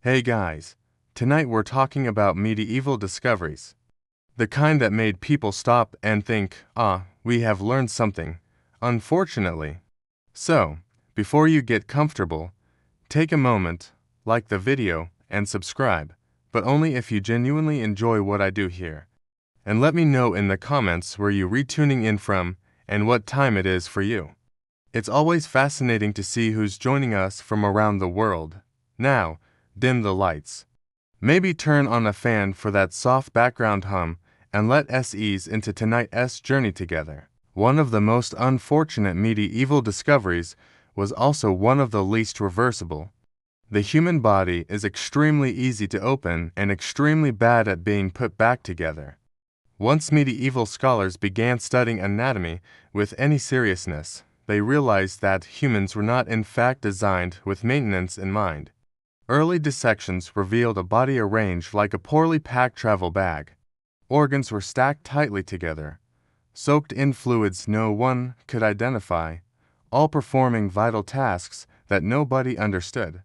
Hey guys, tonight we're talking about medieval discoveries. The kind that made people stop and think, we have learned something, unfortunately. So, before you get comfortable, take a moment, like the video, and subscribe, but only if you genuinely enjoy what I do here. And let me know in the comments where you're retuning in from and what time it is for you. It's always fascinating to see who's joining us from around the world. Now, dim the lights. Maybe turn on a fan for that soft background hum and let us ease into tonight's journey together. One of the most unfortunate medieval discoveries was also one of the least reversible. The human body is extremely easy to open and extremely bad at being put back together. Once medieval scholars began studying anatomy with any seriousness, they realized that humans were not in fact designed with maintenance in mind. Early dissections revealed a body arranged like a poorly packed travel bag. Organs were stacked tightly together, soaked in fluids no one could identify, all performing vital tasks that nobody understood.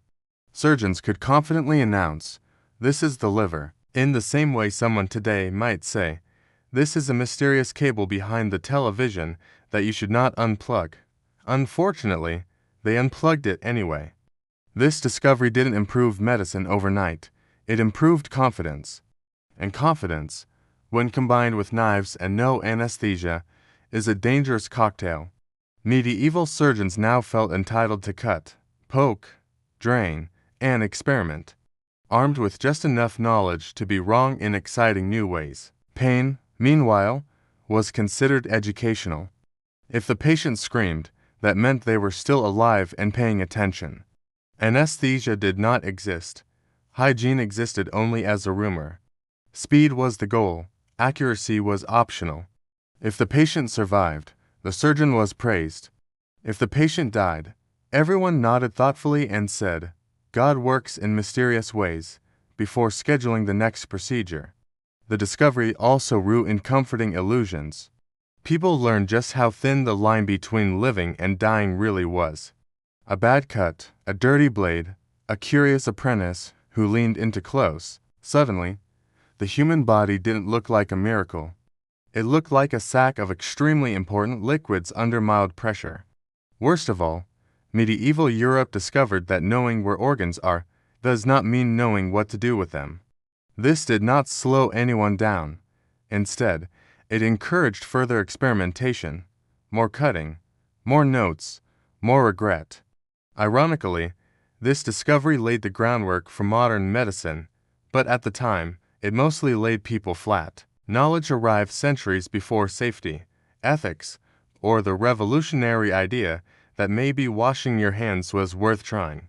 Surgeons could confidently announce, "This is the liver," in the same way someone today might say, "This is a mysterious cable behind the television that you should not unplug." Unfortunately, they unplugged it anyway. This discovery didn't improve medicine overnight, it improved confidence. And confidence, when combined with knives and no anesthesia, is a dangerous cocktail. Medieval surgeons now felt entitled to cut, poke, drain, and experiment, armed with just enough knowledge to be wrong in exciting new ways. Pain, meanwhile, was considered educational. If the patient screamed, that meant they were still alive and paying attention. Anesthesia did not exist. Hygiene existed only as a rumor. Speed was the goal. Accuracy was optional. If the patient survived, the surgeon was praised. If the patient died, everyone nodded thoughtfully and said, "God works in mysterious ways," before scheduling the next procedure. The discovery also ruined comforting illusions. People learned just how thin the line between living and dying really was. A bad cut, a dirty blade, a curious apprentice who leaned in too close. Suddenly, the human body didn't look like a miracle. It looked like a sack of extremely important liquids under mild pressure. Worst of all, medieval Europe discovered that knowing where organs are does not mean knowing what to do with them. This did not slow anyone down. Instead, it encouraged further experimentation, more cutting, more notes, more regret. Ironically, this discovery laid the groundwork for modern medicine, but at the time, it mostly laid people flat. Knowledge arrived centuries before safety, ethics, or the revolutionary idea that maybe washing your hands was worth trying.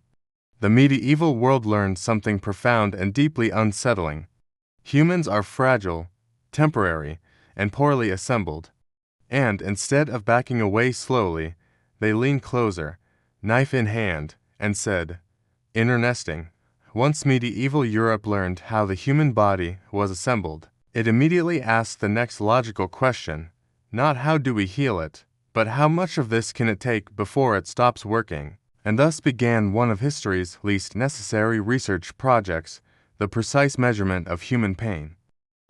The medieval world learned something profound and deeply unsettling. Humans are fragile, temporary, and poorly assembled. And instead of backing away slowly, they leaned closer, knife in hand, and said, "Inner nesting." Once medieval Europe learned how the human body was assembled, it immediately asked the next logical question, not how do we heal it, but how much of this can it take before it stops working? And thus began one of history's least necessary research projects, the precise measurement of human pain.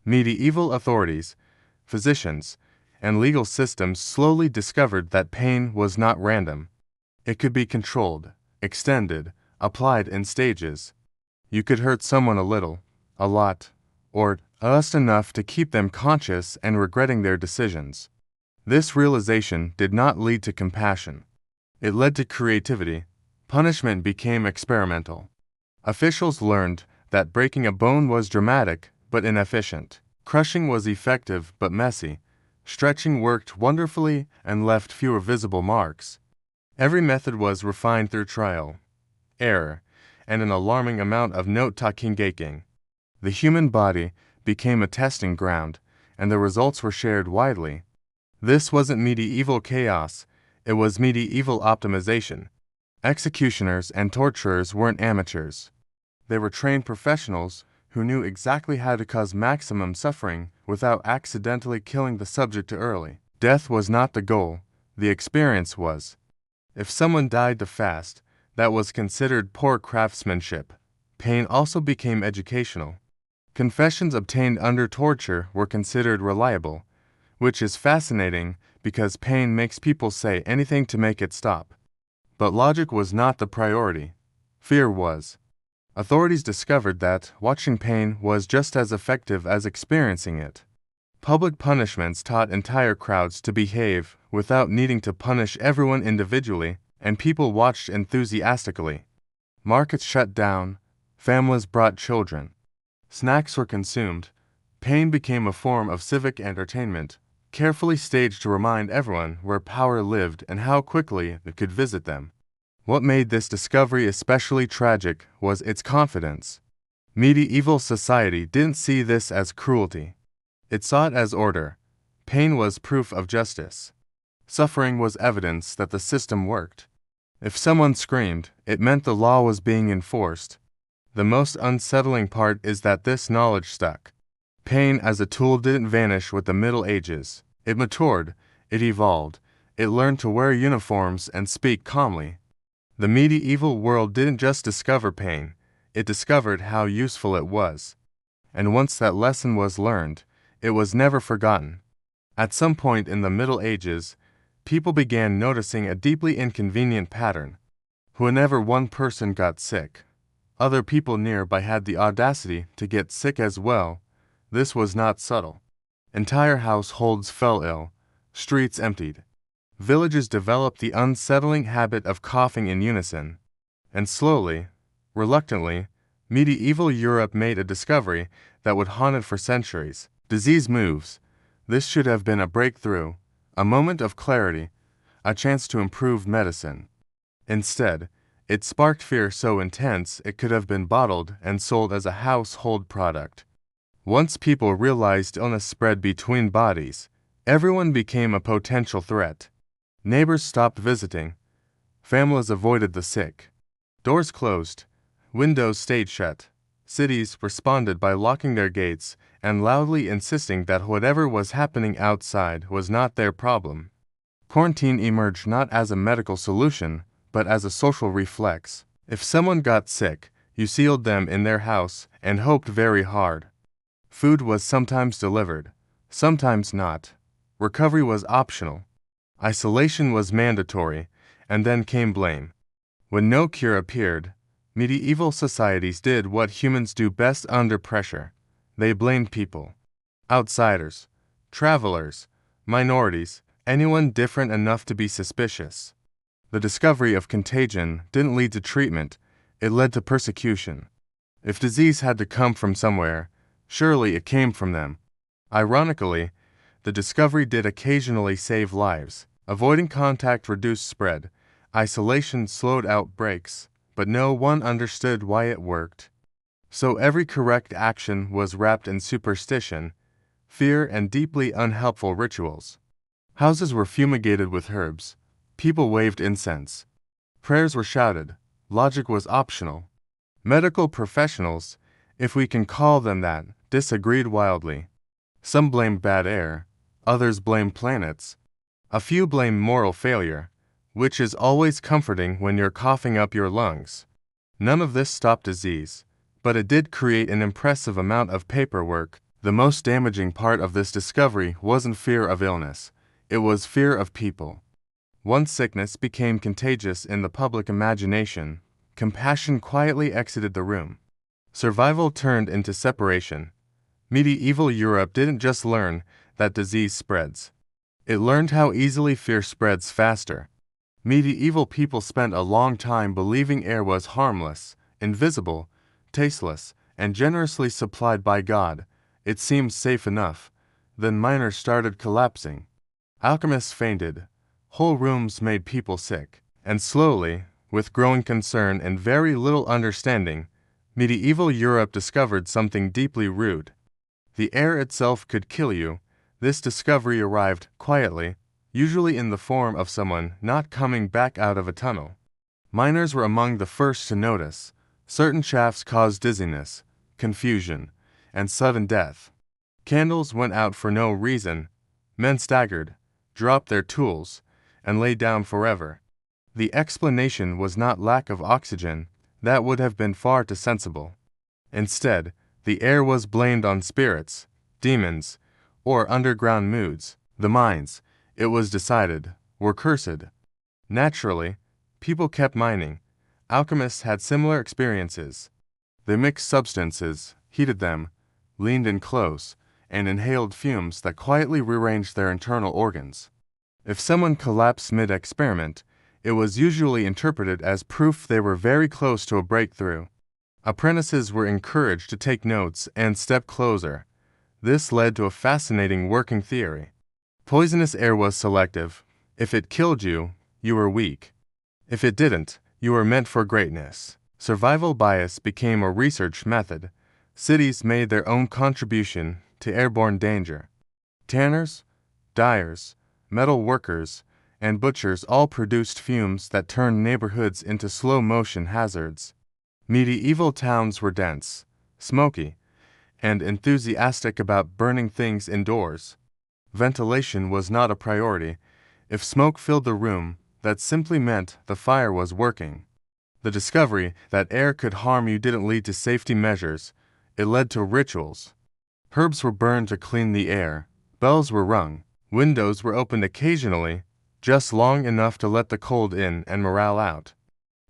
Medieval authorities, physicians, and legal systems slowly discovered that pain was not random. It could be controlled, extended, applied in stages. You could hurt someone a little, a lot, or just enough to keep them conscious and regretting their decisions. This realization did not lead to compassion. It led to creativity. Punishment became experimental. Officials learned that breaking a bone was dramatic but inefficient. Crushing was effective but messy. Stretching worked wonderfully and left fewer visible marks. Every method was refined through trial, error, and an alarming amount of note-taking. The human body became a testing ground, and the results were shared widely. This wasn't medieval chaos, it was medieval optimization. Executioners and torturers weren't amateurs. They were trained professionals who knew exactly how to cause maximum suffering without accidentally killing the subject too early. Death was not the goal, the experience was. If someone died too fast, that was considered poor craftsmanship. pain also became educational. Confessions obtained under torture were considered reliable, which is fascinating because pain makes people say anything to make it stop. But logic was not the priority. Fear was. Authorities discovered that watching pain was just as effective as experiencing it. Public punishments taught entire crowds to behave without needing to punish everyone individually, and people watched enthusiastically. Markets shut down, families brought children. Snacks were consumed. Pain became a form of civic entertainment, carefully staged to remind everyone where power lived and how quickly it could visit them. What made this discovery especially tragic was its confidence. Medieval society didn't see this as cruelty. It saw it as order. Pain was proof of justice. Suffering was evidence that the system worked. If someone screamed, it meant the law was being enforced. The most unsettling part is that this knowledge stuck. Pain as a tool didn't vanish with the Middle Ages. It matured, it evolved, it learned to wear uniforms and speak calmly. The medieval world didn't just discover pain, it discovered how useful it was. And once that lesson was learned, it was never forgotten. At some point in the Middle Ages, people began noticing a deeply inconvenient pattern. Whenever one person got sick, other people nearby had the audacity to get sick as well. This was not subtle. Entire households fell ill, streets emptied. Villages developed the unsettling habit of coughing in unison. And slowly, reluctantly, medieval Europe made a discovery that would haunt it for centuries. Disease moves. This should have been a breakthrough, a moment of clarity, a chance to improve medicine. Instead, it sparked fear so intense it could have been bottled and sold as a household product. Once people realized illness spread between bodies, everyone became a potential threat. Neighbors stopped visiting. Families avoided the sick. Doors closed. Windows stayed shut. Cities responded by locking their gates and loudly insisting that whatever was happening outside was not their problem. Quarantine emerged not as a medical solution, but as a social reflex. If someone got sick, you sealed them in their house and hoped very hard. Food was sometimes delivered, sometimes not. Recovery was optional. Isolation was mandatory, and then came blame. When no cure appeared, medieval societies did what humans do best under pressure. They blamed people. Outsiders, travelers, minorities, anyone different enough to be suspicious. The discovery of contagion didn't lead to treatment, it led to persecution. If disease had to come from somewhere, surely it came from them. Ironically, the discovery did occasionally save lives. Avoiding contact reduced spread. Isolation slowed outbreaks, but no one understood why it worked. So every correct action was wrapped in superstition, fear, and deeply unhelpful rituals. Houses were fumigated with herbs. People waved incense. Prayers were shouted. Logic was optional. Medical professionals, if we can call them that, disagreed wildly. Some blamed bad air. Others blamed planets. A few blamed moral failure, which is always comforting when you're coughing up your lungs. None of this stopped disease, but it did create an impressive amount of paperwork. The most damaging part of this discovery wasn't fear of illness, it was fear of people. Once sickness became contagious in the public imagination, compassion quietly exited the room. Survival turned into separation. Medieval Europe didn't just learn that disease spreads. It learned how easily fear spreads faster. Medieval people spent a long time believing air was harmless, invisible, tasteless, and generously supplied by God. It seemed safe enough. Then miners started collapsing. Alchemists fainted. Whole rooms made people sick. And slowly, with growing concern and very little understanding, medieval Europe discovered something deeply rude. The air itself could kill you. This discovery arrived quietly, usually in the form of someone not coming back out of a tunnel. Miners were among the first to notice. Certain shafts caused dizziness, confusion, and sudden death. Candles went out for no reason. Men staggered, dropped their tools, and lay down forever. The explanation was not lack of oxygen, That would have been far too sensible. Instead, the air was blamed on spirits, demons, or underground moods. The mines, it was decided, were cursed. Naturally, people kept mining. Alchemists had similar experiences. They mixed substances, heated them, leaned in close, and inhaled fumes that quietly rearranged their internal organs. If someone collapsed mid-experiment, it was usually interpreted as proof they were very close to a breakthrough. Apprentices were encouraged to take notes and step closer. This led to a fascinating working theory. Poisonous air was selective. If it killed you, you were weak. If it didn't, you were meant for greatness. Survival bias became a research method. Cities made their own contribution to airborne danger. Tanners, dyers, metal workers, and butchers all produced fumes that turned neighborhoods into slow-motion hazards. Medieval towns were dense, smoky, and enthusiastic about burning things indoors. Ventilation was not a priority. If smoke filled the room, that simply meant the fire was working. The discovery that air could harm you didn't lead to safety measures. It led to rituals. Herbs were burned to clean the air. Bells were rung. Windows were opened occasionally, just long enough to let the cold in and morale out.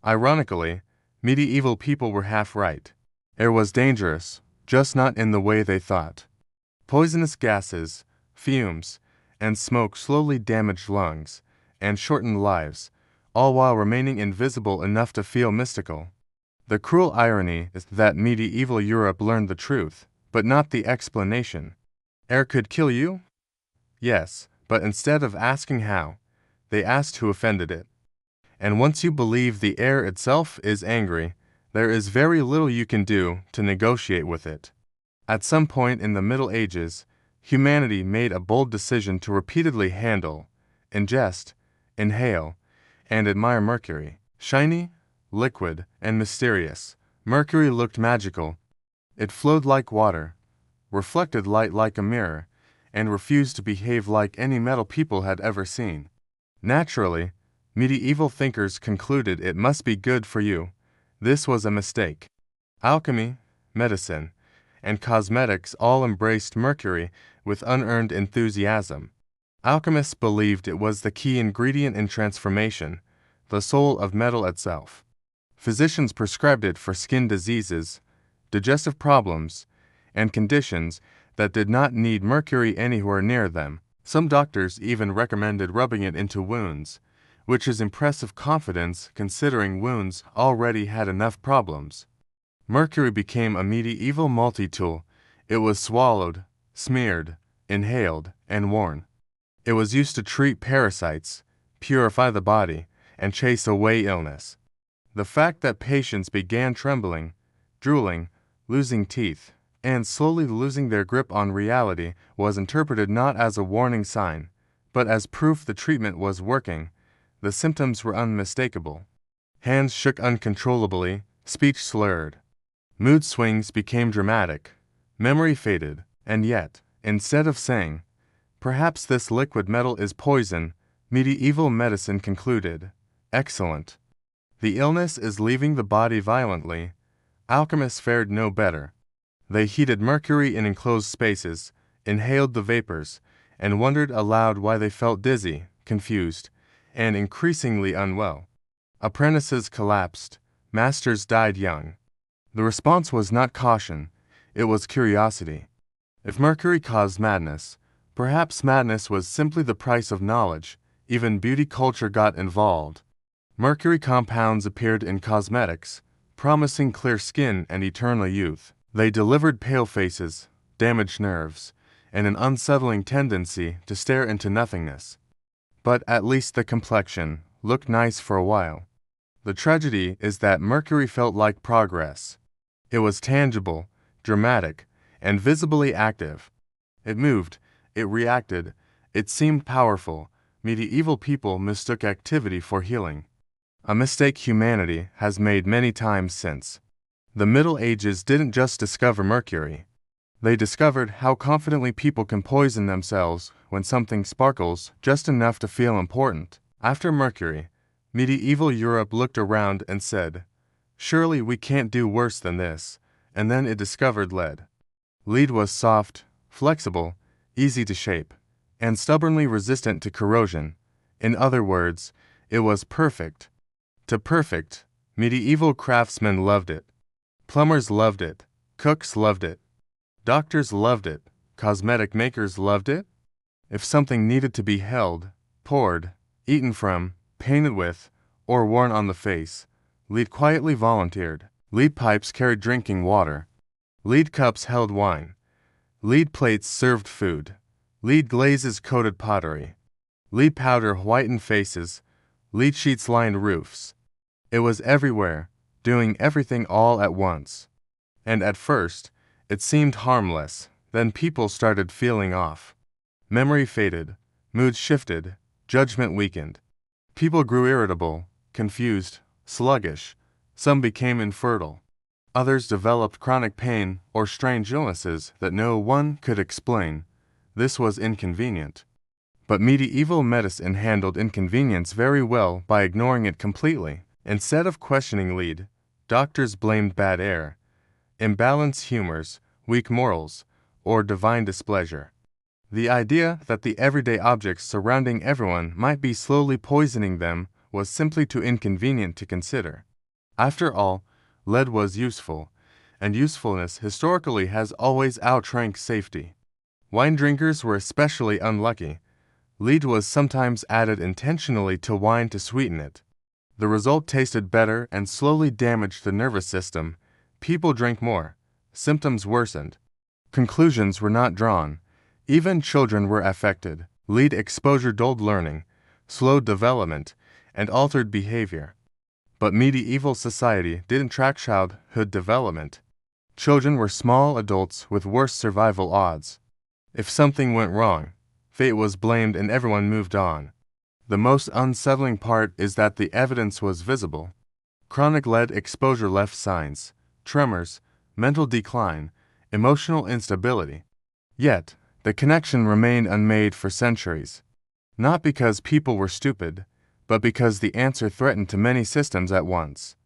Ironically, medieval people were half right. Air was dangerous, just not in the way they thought. Poisonous gases, fumes, and smoke slowly damaged lungs and shortened lives, all while remaining invisible enough to feel mystical. The cruel irony is that medieval Europe learned the truth, but not the explanation. Air could kill you? Yes, but instead of asking how, they asked who offended it. And once you believe the air itself is angry, there is very little you can do to negotiate with it. At some point in the Middle Ages, humanity made a bold decision to repeatedly handle, ingest, inhale, and admire mercury. Shiny, liquid, and mysterious, mercury looked magical. It flowed like water, reflected light like a mirror, and refused to behave like any metal people had ever seen. Naturally, medieval thinkers concluded it must be good for you. This was a mistake. Alchemy, medicine, and cosmetics all embraced mercury with unearned enthusiasm. Alchemists believed it was the key ingredient in transformation, the soul of metal itself. Physicians prescribed it for skin diseases, digestive problems, and conditions that did not need mercury anywhere near them. Some doctors even recommended rubbing it into wounds, which is impressive confidence considering wounds already had enough problems. Mercury became a medieval multi-tool. It was swallowed, smeared, inhaled, and worn. It was used to treat parasites, purify the body, and chase away illness. The fact that patients began trembling, drooling, losing teeth, and slowly losing their grip on reality was interpreted not as a warning sign, but as proof the treatment was working. The symptoms were unmistakable. Hands shook uncontrollably, speech slurred. Mood swings became dramatic. Memory faded, and yet, instead of saying, "Perhaps this liquid metal is poison," medieval medicine concluded, "Excellent. The illness is leaving the body violently." Alchemists fared no better. They heated mercury in enclosed spaces, inhaled the vapors, and wondered aloud why they felt dizzy, confused, and increasingly unwell. Apprentices collapsed. Masters died young. The response was not caution, it was curiosity. If mercury caused madness, perhaps madness was simply the price of knowledge. Even beauty culture got involved. Mercury compounds appeared in cosmetics, promising clear skin and eternal youth. They delivered pale faces, damaged nerves, and an unsettling tendency to stare into nothingness. But at least the complexion looked nice for a while. The tragedy is that mercury felt like progress. It was tangible, dramatic, and visibly active. It moved, it reacted, it seemed powerful. Medieval people mistook activity for healing. A mistake humanity has made many times since. The Middle Ages didn't just discover mercury. They discovered how confidently people can poison themselves when something sparkles just enough to feel important. After mercury, medieval Europe looked around and said, Surely we can't do worse than this. And then it discovered lead. Lead was soft, flexible, easy to shape, and stubbornly resistant to corrosion. In other words, it was perfect. To perfect, medieval craftsmen loved it. Plumbers loved it. Cooks loved it. Doctors loved it. Cosmetic makers loved it. If something needed to be held, poured, eaten from, painted with, or worn on the face, lead quietly volunteered. Lead pipes carried drinking water. Lead cups held wine. Lead plates served food. Lead glazes coated pottery. Lead powder whitened faces. Lead sheets lined roofs. It was everywhere, doing everything all at once. And at first, it seemed harmless. Then people started feeling off. Memory faded, mood shifted, judgment weakened. People grew irritable, confused, sluggish. Some became infertile. Others developed chronic pain or strange illnesses that no one could explain. This was inconvenient. But medieval medicine handled inconvenience very well by ignoring it completely. Instead of questioning lead, doctors blamed bad air, imbalanced humors, weak morals, or divine displeasure. The idea that the everyday objects surrounding everyone might be slowly poisoning them was simply too inconvenient to consider. After all, lead was useful, and usefulness historically has always outranked safety. Wine drinkers were especially unlucky. Lead was sometimes added intentionally to wine to sweeten it. The result tasted better and slowly damaged the nervous system. People drank more. Symptoms worsened. Conclusions were not drawn. Even children were affected. Lead exposure dulled learning, slowed development, and altered behavior. But medieval society didn't track childhood development. Children were small adults with worse survival odds. If something went wrong, fate was blamed and everyone moved on. The most unsettling part is that the evidence was visible. Chronic lead exposure left signs: tremors, mental decline, emotional instability. Yet, the connection remained unmade for centuries. Not because people were stupid, but because the answer threatened to many systems at once.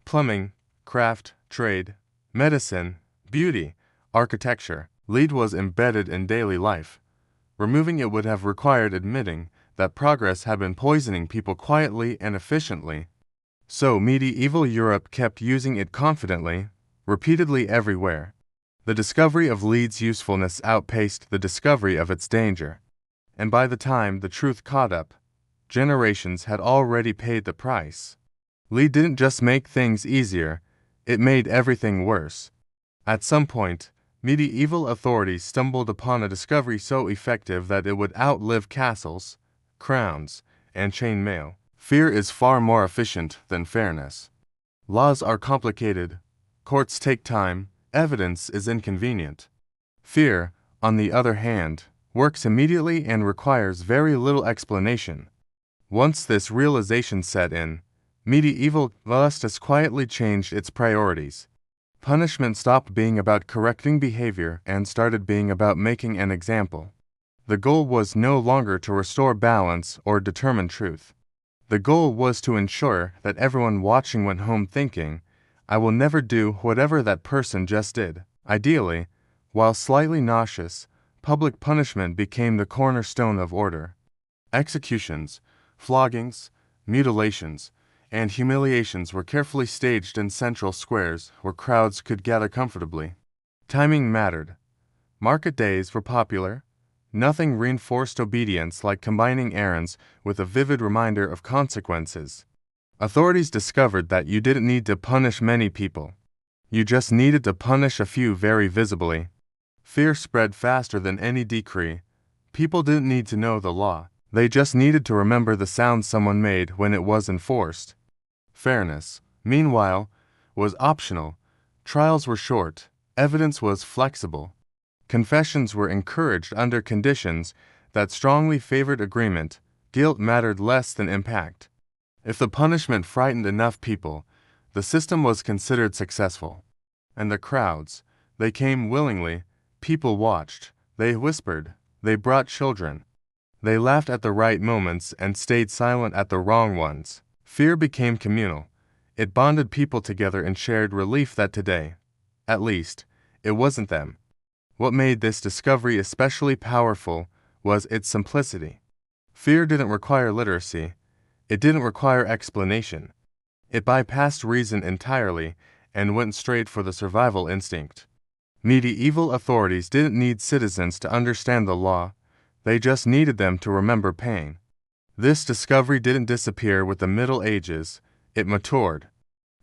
Plumbing, craft, trade, medicine, beauty, architecture. Lead was embedded in daily life. Removing it would have required admitting that progress had been poisoning people quietly and efficiently. So medieval Europe kept using it confidently, repeatedly everywhere. The discovery of lead's usefulness outpaced the discovery of its danger. And by the time the truth caught up, generations had already paid the price. Lead didn't just make things easier, it made everything worse. At some point, medieval authorities stumbled upon a discovery so effective that it would outlive castles, crowns, and chain mail. Fear is far more efficient than fairness. Laws are complicated, courts take time, evidence is inconvenient. Fear, on the other hand, works immediately and requires very little explanation. Once this realization set in, medieval justice quietly changed its priorities. Punishment stopped being about correcting behavior and started being about making an example. The goal was no longer to restore balance or determine truth. The goal was to ensure that everyone watching went home thinking, "I will never do whatever that person just did." Ideally, while slightly nauseous, public punishment became the cornerstone of order. Executions, floggings, mutilations, and humiliations were carefully staged in central squares where crowds could gather comfortably. Timing mattered. Market days were popular. Nothing reinforced obedience like combining errands with a vivid reminder of consequences. Authorities discovered that you didn't need to punish many people. You just needed to punish a few very visibly. Fear spread faster than any decree. People didn't need to know the law. They just needed to remember the sound someone made when it was enforced. Fairness, meanwhile, was optional. Trials were short. Evidence was flexible. Confessions were encouraged under conditions that strongly favored agreement. Guilt mattered less than impact. If the punishment frightened enough people, the system was considered successful. And the crowds, they came willingly. People watched. They whispered. They brought children. They laughed at the right moments and stayed silent at the wrong ones. Fear became communal. It bonded people together and shared relief that today, at least, it wasn't them. What made this discovery especially powerful was its simplicity. Fear didn't require literacy. It didn't require explanation. It bypassed reason entirely and went straight for the survival instinct. Medieval authorities didn't need citizens to understand the law, they just needed them to remember pain. This discovery didn't disappear with the Middle Ages, it matured.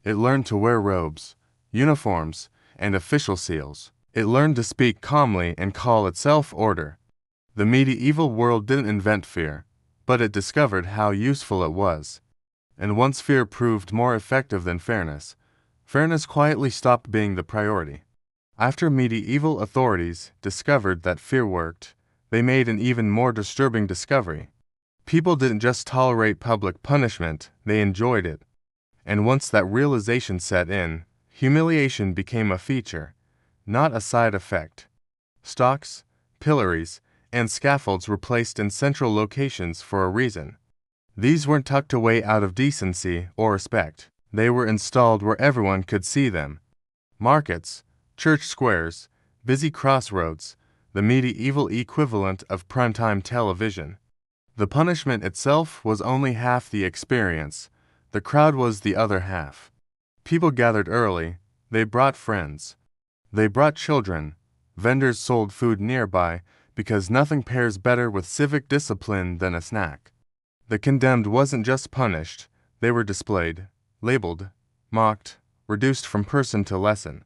It learned to wear robes, uniforms, and official seals. It learned to speak calmly and call itself order. The medieval world didn't invent fear, but it discovered how useful it was. And once fear proved more effective than fairness, fairness quietly stopped being the priority. After medieval authorities discovered that fear worked, they made an even more disturbing discovery. People didn't just tolerate public punishment, they enjoyed it. And once that realization set in, humiliation became a feature, not a side effect. Stocks, pillories, and scaffolds were placed in central locations for a reason. These weren't tucked away out of decency or respect. They were installed where everyone could see them. Markets, church squares, busy crossroads, the medieval equivalent of primetime television. The punishment itself was only half the experience. The crowd was the other half. People gathered early. They brought friends. They brought children. Vendors sold food nearby because nothing pairs better with civic discipline than a snack. The condemned wasn't just punished, they were displayed, labeled, mocked, reduced from person to lesson.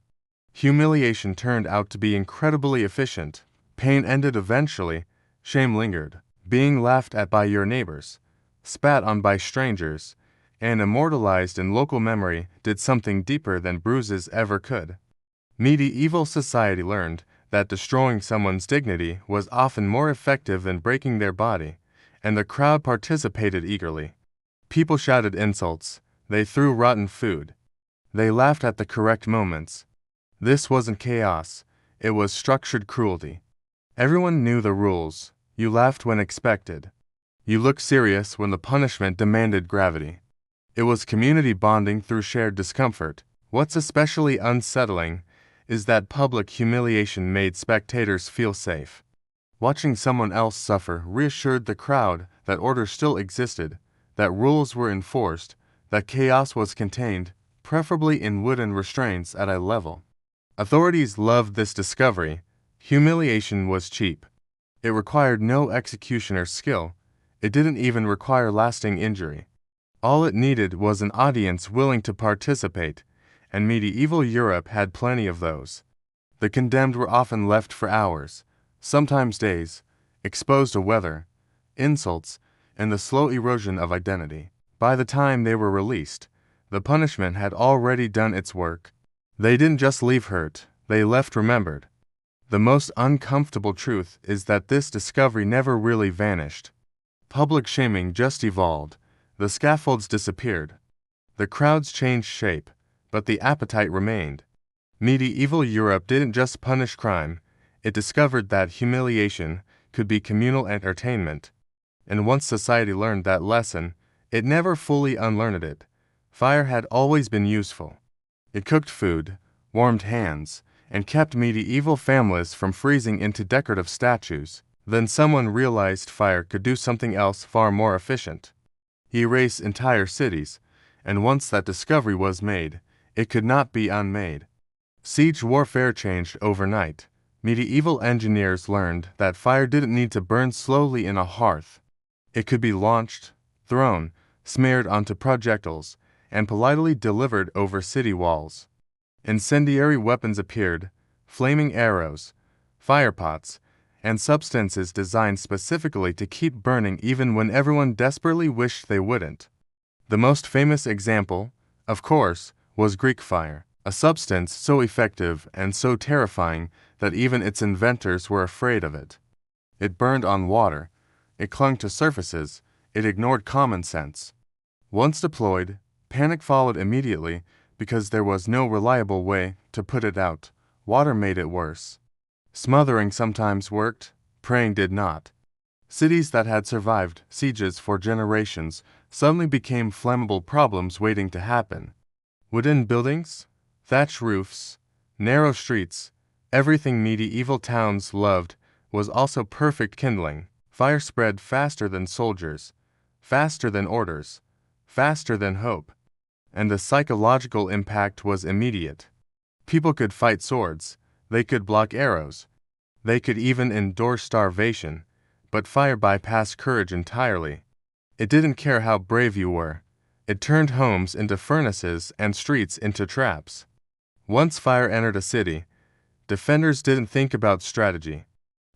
Humiliation turned out to be incredibly efficient. Pain ended eventually, shame lingered. Being laughed at by your neighbors, spat on by strangers, and immortalized in local memory did something deeper than bruises ever could. Medieval society learned that destroying someone's dignity was often more effective than breaking their body, and the crowd participated eagerly. People shouted insults, they threw rotten food. They laughed at the correct moments. This wasn't chaos, it was structured cruelty. Everyone knew the rules. You laughed when expected. You looked serious when the punishment demanded gravity. It was community bonding through shared discomfort. What's especially unsettling is that public humiliation made spectators feel safe. Watching someone else suffer reassured the crowd that order still existed, that rules were enforced, that chaos was contained, preferably in wooden restraints at eye level. Authorities loved this discovery. Humiliation was cheap. It required no executioner's skill. It didn't even require lasting injury. All it needed was an audience willing to participate, and medieval Europe had plenty of those. The condemned were often left for hours, sometimes days, exposed to weather, insults, and the slow erosion of identity. By the time they were released, the punishment had already done its work. They didn't just leave hurt, they left remembered. The most uncomfortable truth is that this discovery never really vanished. Public shaming just evolved. The scaffolds disappeared. The crowds changed shape, but the appetite remained. Medieval Europe didn't just punish crime, it discovered that humiliation could be communal entertainment. And once society learned that lesson, it never fully unlearned it. Fire had always been useful. It cooked food, warmed hands, and kept medieval families from freezing into decorative statues. Then someone realized fire could do something else far more efficient. He erased entire cities, and once that discovery was made, it could not be unmade. Siege warfare changed overnight. Medieval engineers learned that fire didn't need to burn slowly in a hearth. It could be launched, thrown, smeared onto projectiles, and politely delivered over city walls. Incendiary weapons appeared, flaming arrows, firepots, and substances designed specifically to keep burning even when everyone desperately wished they wouldn't. The most famous example, of course, was Greek fire, a substance so effective and so terrifying that even its inventors were afraid of it. It burned on water, it clung to surfaces, it ignored common sense. Once deployed, panic followed immediately because there was no reliable way to put it out. Water made it worse. Smothering sometimes worked, praying did not. Cities that had survived sieges for generations suddenly became flammable problems waiting to happen. Wooden buildings, thatched roofs, narrow streets, everything medieval towns loved was also perfect kindling. Fire spread faster than soldiers, faster than orders, faster than hope, and the psychological impact was immediate. People could fight swords, they could block arrows, they could even endure starvation, but fire bypassed courage entirely. It didn't care how brave you were. It turned homes into furnaces and streets into traps. Once fire entered a city, defenders didn't think about strategy.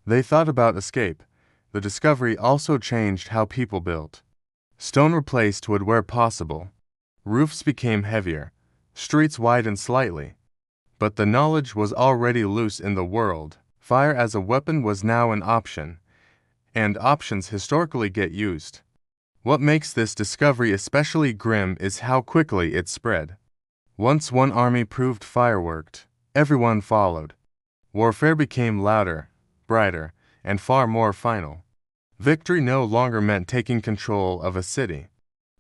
They thought about escape. The discovery also changed how people built. Stone replaced wood where possible. Roofs became heavier. Streets widened slightly. But the knowledge was already loose in the world. Fire as a weapon was now an option. And options historically get used. What makes this discovery especially grim is how quickly it spread. Once one army proved fire worked, everyone followed. Warfare became louder, brighter, and far more final. Victory no longer meant taking control of a city.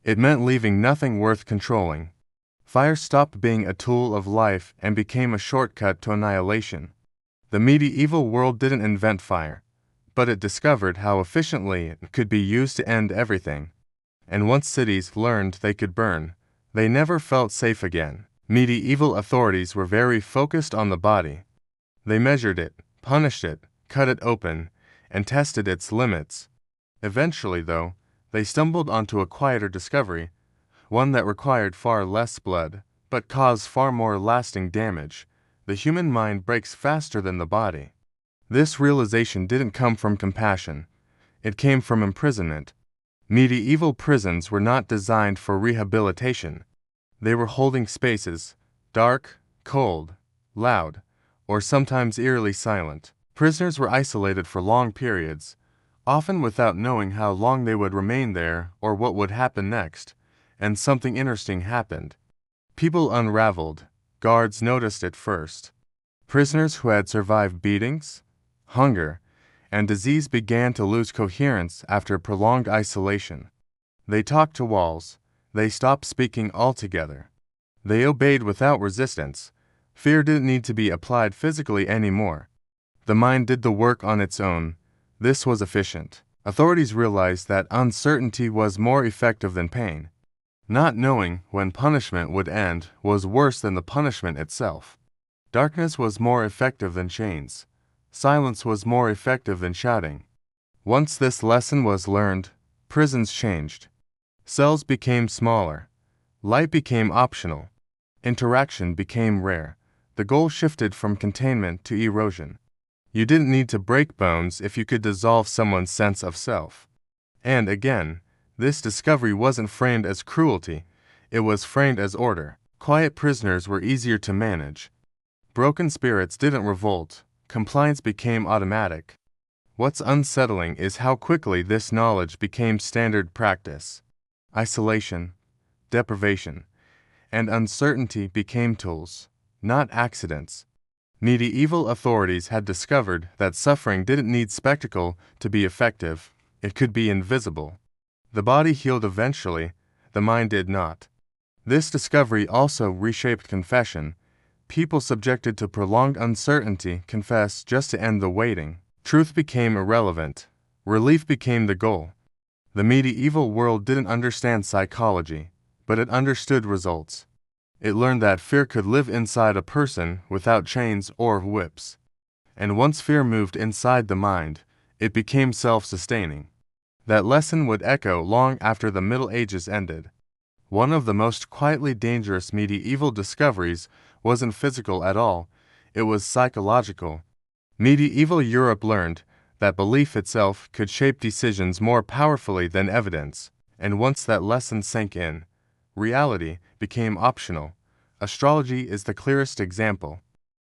It meant leaving nothing worth controlling. Fire stopped being a tool of life and became a shortcut to annihilation. The medieval world didn't invent fire, but it discovered how efficiently it could be used to end everything. And once cities learned they could burn, they never felt safe again. Medieval authorities were very focused on the body. They measured it, punished it, cut it open, and tested its limits. Eventually, though, they stumbled onto a quieter discovery, one that required far less blood, but caused far more lasting damage. The human mind breaks faster than the body. This realization didn't come from compassion. It came from imprisonment. Medieval prisons were not designed for rehabilitation. They were holding spaces, dark, cold, loud, or sometimes eerily silent. Prisoners were isolated for long periods, often without knowing how long they would remain there or what would happen next. And something interesting happened. People unraveled. Guards noticed it first. Prisoners who had survived beatings, hunger, and disease began to lose coherence after prolonged isolation. They talked to walls. They stopped speaking altogether. They obeyed without resistance. Fear didn't need to be applied physically anymore. The mind did the work on its own. This was efficient. Authorities realized that uncertainty was more effective than pain. Not knowing when punishment would end was worse than the punishment itself. Darkness was more effective than chains. Silence was more effective than shouting. Once this lesson was learned, prisons changed. Cells became smaller. Light became optional. Interaction became rare. The goal shifted from containment to erosion. You didn't need to break bones if you could dissolve someone's sense of self. And again, this discovery wasn't framed as cruelty. It was framed as order. Quiet prisoners were easier to manage. Broken spirits didn't revolt. Compliance became automatic. What's unsettling is how quickly this knowledge became standard practice. Isolation, deprivation, and uncertainty became tools, not accidents. Medieval authorities had discovered that suffering didn't need spectacle to be effective. It could be invisible. The body healed eventually, the mind did not. This discovery also reshaped confession. People subjected to prolonged uncertainty confessed just to end the waiting. Truth became irrelevant. Relief became the goal. The medieval world didn't understand psychology, but it understood results. It learned that fear could live inside a person without chains or whips. And once fear moved inside the mind, it became self-sustaining. That lesson would echo long after the Middle Ages ended. One of the most quietly dangerous medieval discoveries wasn't physical at all, it was psychological. Medieval Europe learned that belief itself could shape decisions more powerfully than evidence, and once that lesson sank in, reality became optional. Astrology is the clearest example.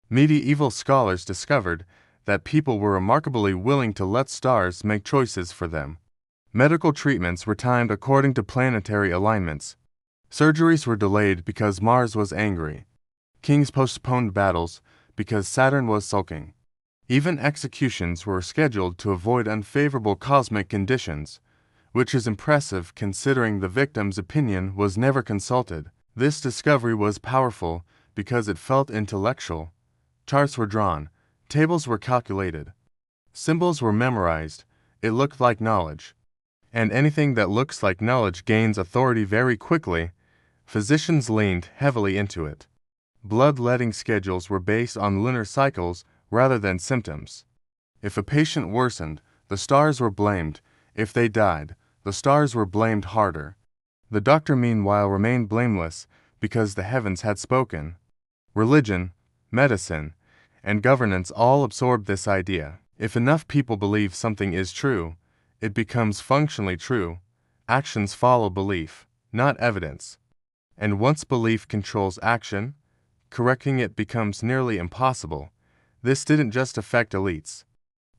Medieval scholars discovered that people were remarkably willing to let stars make choices for them. Medical treatments were timed according to planetary alignments. Surgeries were delayed because Mars was angry. Kings postponed battles because Saturn was sulking. Even executions were scheduled to avoid unfavorable cosmic conditions, which is impressive considering the victim's opinion was never consulted. This discovery was powerful because it felt intellectual. Charts were drawn, tables were calculated, symbols were memorized. It looked like knowledge. And anything that looks like knowledge gains authority very quickly. Physicians leaned heavily into it. Bloodletting schedules were based on lunar cycles rather than symptoms. If a patient worsened, the stars were blamed. If they died, the stars were blamed harder. The doctor meanwhile remained blameless because the heavens had spoken. Religion, medicine, and governance all absorbed this idea. If enough people believe something is true, it becomes functionally true. Actions follow belief, not evidence. And once belief controls action, correcting it becomes nearly impossible. This didn't just affect elites.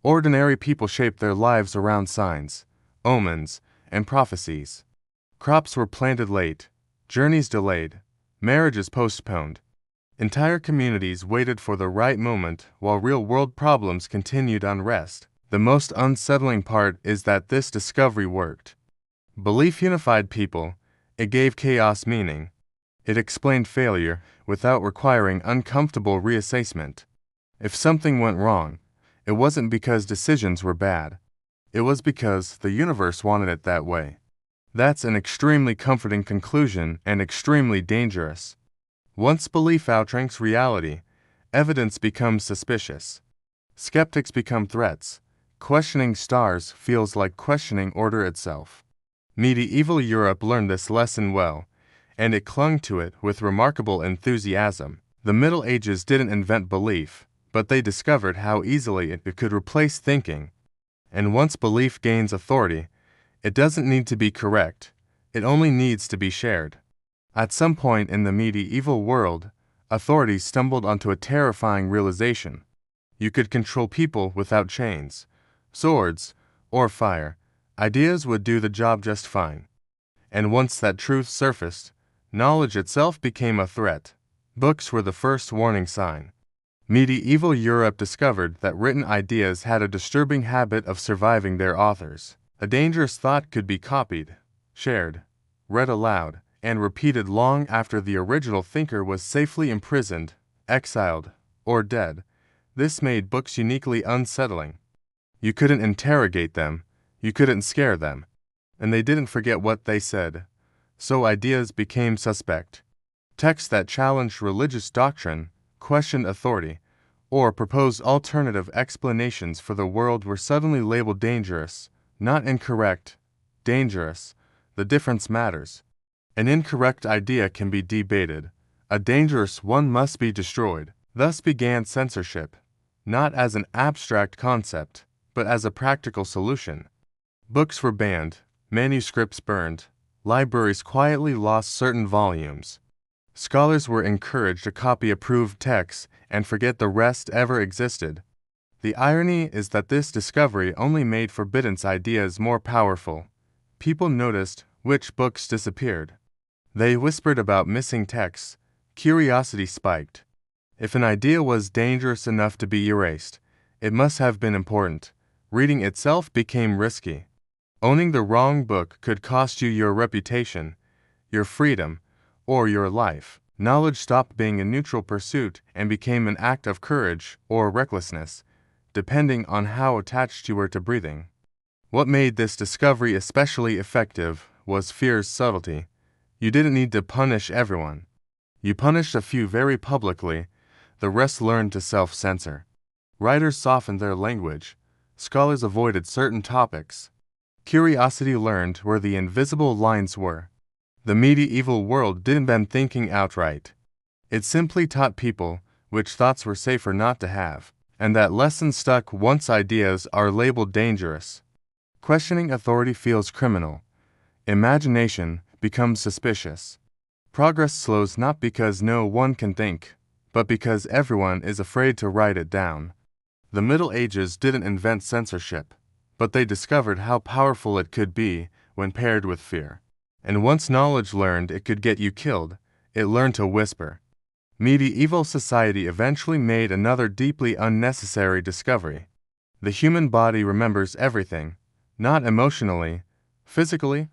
Ordinary people shaped their lives around signs, omens, and prophecies. Crops were planted late, journeys delayed, marriages postponed. Entire communities waited for the right moment while real-world problems continued unrest. The most unsettling part is that this discovery worked. Belief unified people. It gave chaos meaning. It explained failure without requiring uncomfortable reassessment. If something went wrong, it wasn't because decisions were bad. It was because the universe wanted it that way. That's an extremely comforting conclusion and extremely dangerous. Once belief outranks reality, evidence becomes suspicious. Skeptics become threats. Questioning stars feels like questioning order itself. Medieval Europe learned this lesson well, and it clung to it with remarkable enthusiasm. The Middle Ages didn't invent belief, but they discovered how easily it could replace thinking. And once belief gains authority, it doesn't need to be correct, it only needs to be shared. At some point in the medieval world, authorities stumbled onto a terrifying realization. You could control people without chains, swords, or fire. Ideas would do the job just fine. And once that truth surfaced, knowledge itself became a threat. Books were the first warning sign. Medieval Europe discovered that written ideas had a disturbing habit of surviving their authors. A dangerous thought could be copied, shared, read aloud, and repeated long after the original thinker was safely imprisoned, exiled, or dead. This made books uniquely unsettling. You couldn't interrogate them, you couldn't scare them, and they didn't forget what they said. So ideas became suspect. Texts that challenged religious doctrine, questioned authority, or proposed alternative explanations for the world were suddenly labeled dangerous, not incorrect, dangerous. The difference matters. An incorrect idea can be debated. A dangerous one must be destroyed. Thus began censorship, not as an abstract concept, but as a practical solution. Books were banned, manuscripts burned, libraries quietly lost certain volumes. Scholars were encouraged to copy approved texts and forget the rest ever existed. The irony is that this discovery only made forbidden ideas more powerful. People noticed which books disappeared. They whispered about missing texts. Curiosity spiked. If an idea was dangerous enough to be erased, it must have been important. Reading itself became risky. Owning the wrong book could cost you your reputation, your freedom, or your life. Knowledge stopped being a neutral pursuit and became an act of courage or recklessness, depending on how attached you were to breathing. What made this discovery especially effective was fear's subtlety. You didn't need to punish everyone. You punished a few very publicly, the rest learned to self-censor. Writers softened their language. Scholars avoided certain topics. Curiosity learned where the invisible lines were. The medieval world didn't ban thinking outright. It simply taught people which thoughts were safer not to have, and that lesson stuck once ideas are labeled dangerous. Questioning authority feels criminal. Imagination becomes suspicious. Progress slows not because no one can think, but because everyone is afraid to write it down. The Middle Ages didn't invent censorship, but they discovered how powerful it could be when paired with fear. And once knowledge learned it could get you killed, it learned to whisper. Medieval society eventually made another deeply unnecessary discovery. The human body remembers everything, not emotionally, physically.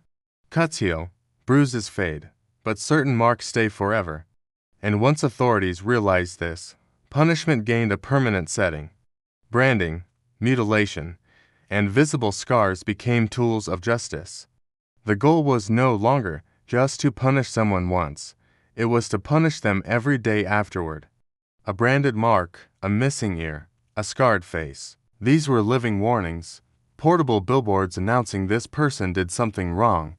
Cuts heal, bruises fade, but certain marks stay forever. And once authorities realized this, punishment gained a permanent setting. Branding, mutilation, and visible scars became tools of justice. The goal was no longer just to punish someone once, it was to punish them every day afterward. A branded mark, a missing ear, a scarred face. These were living warnings, portable billboards announcing this person did something wrong.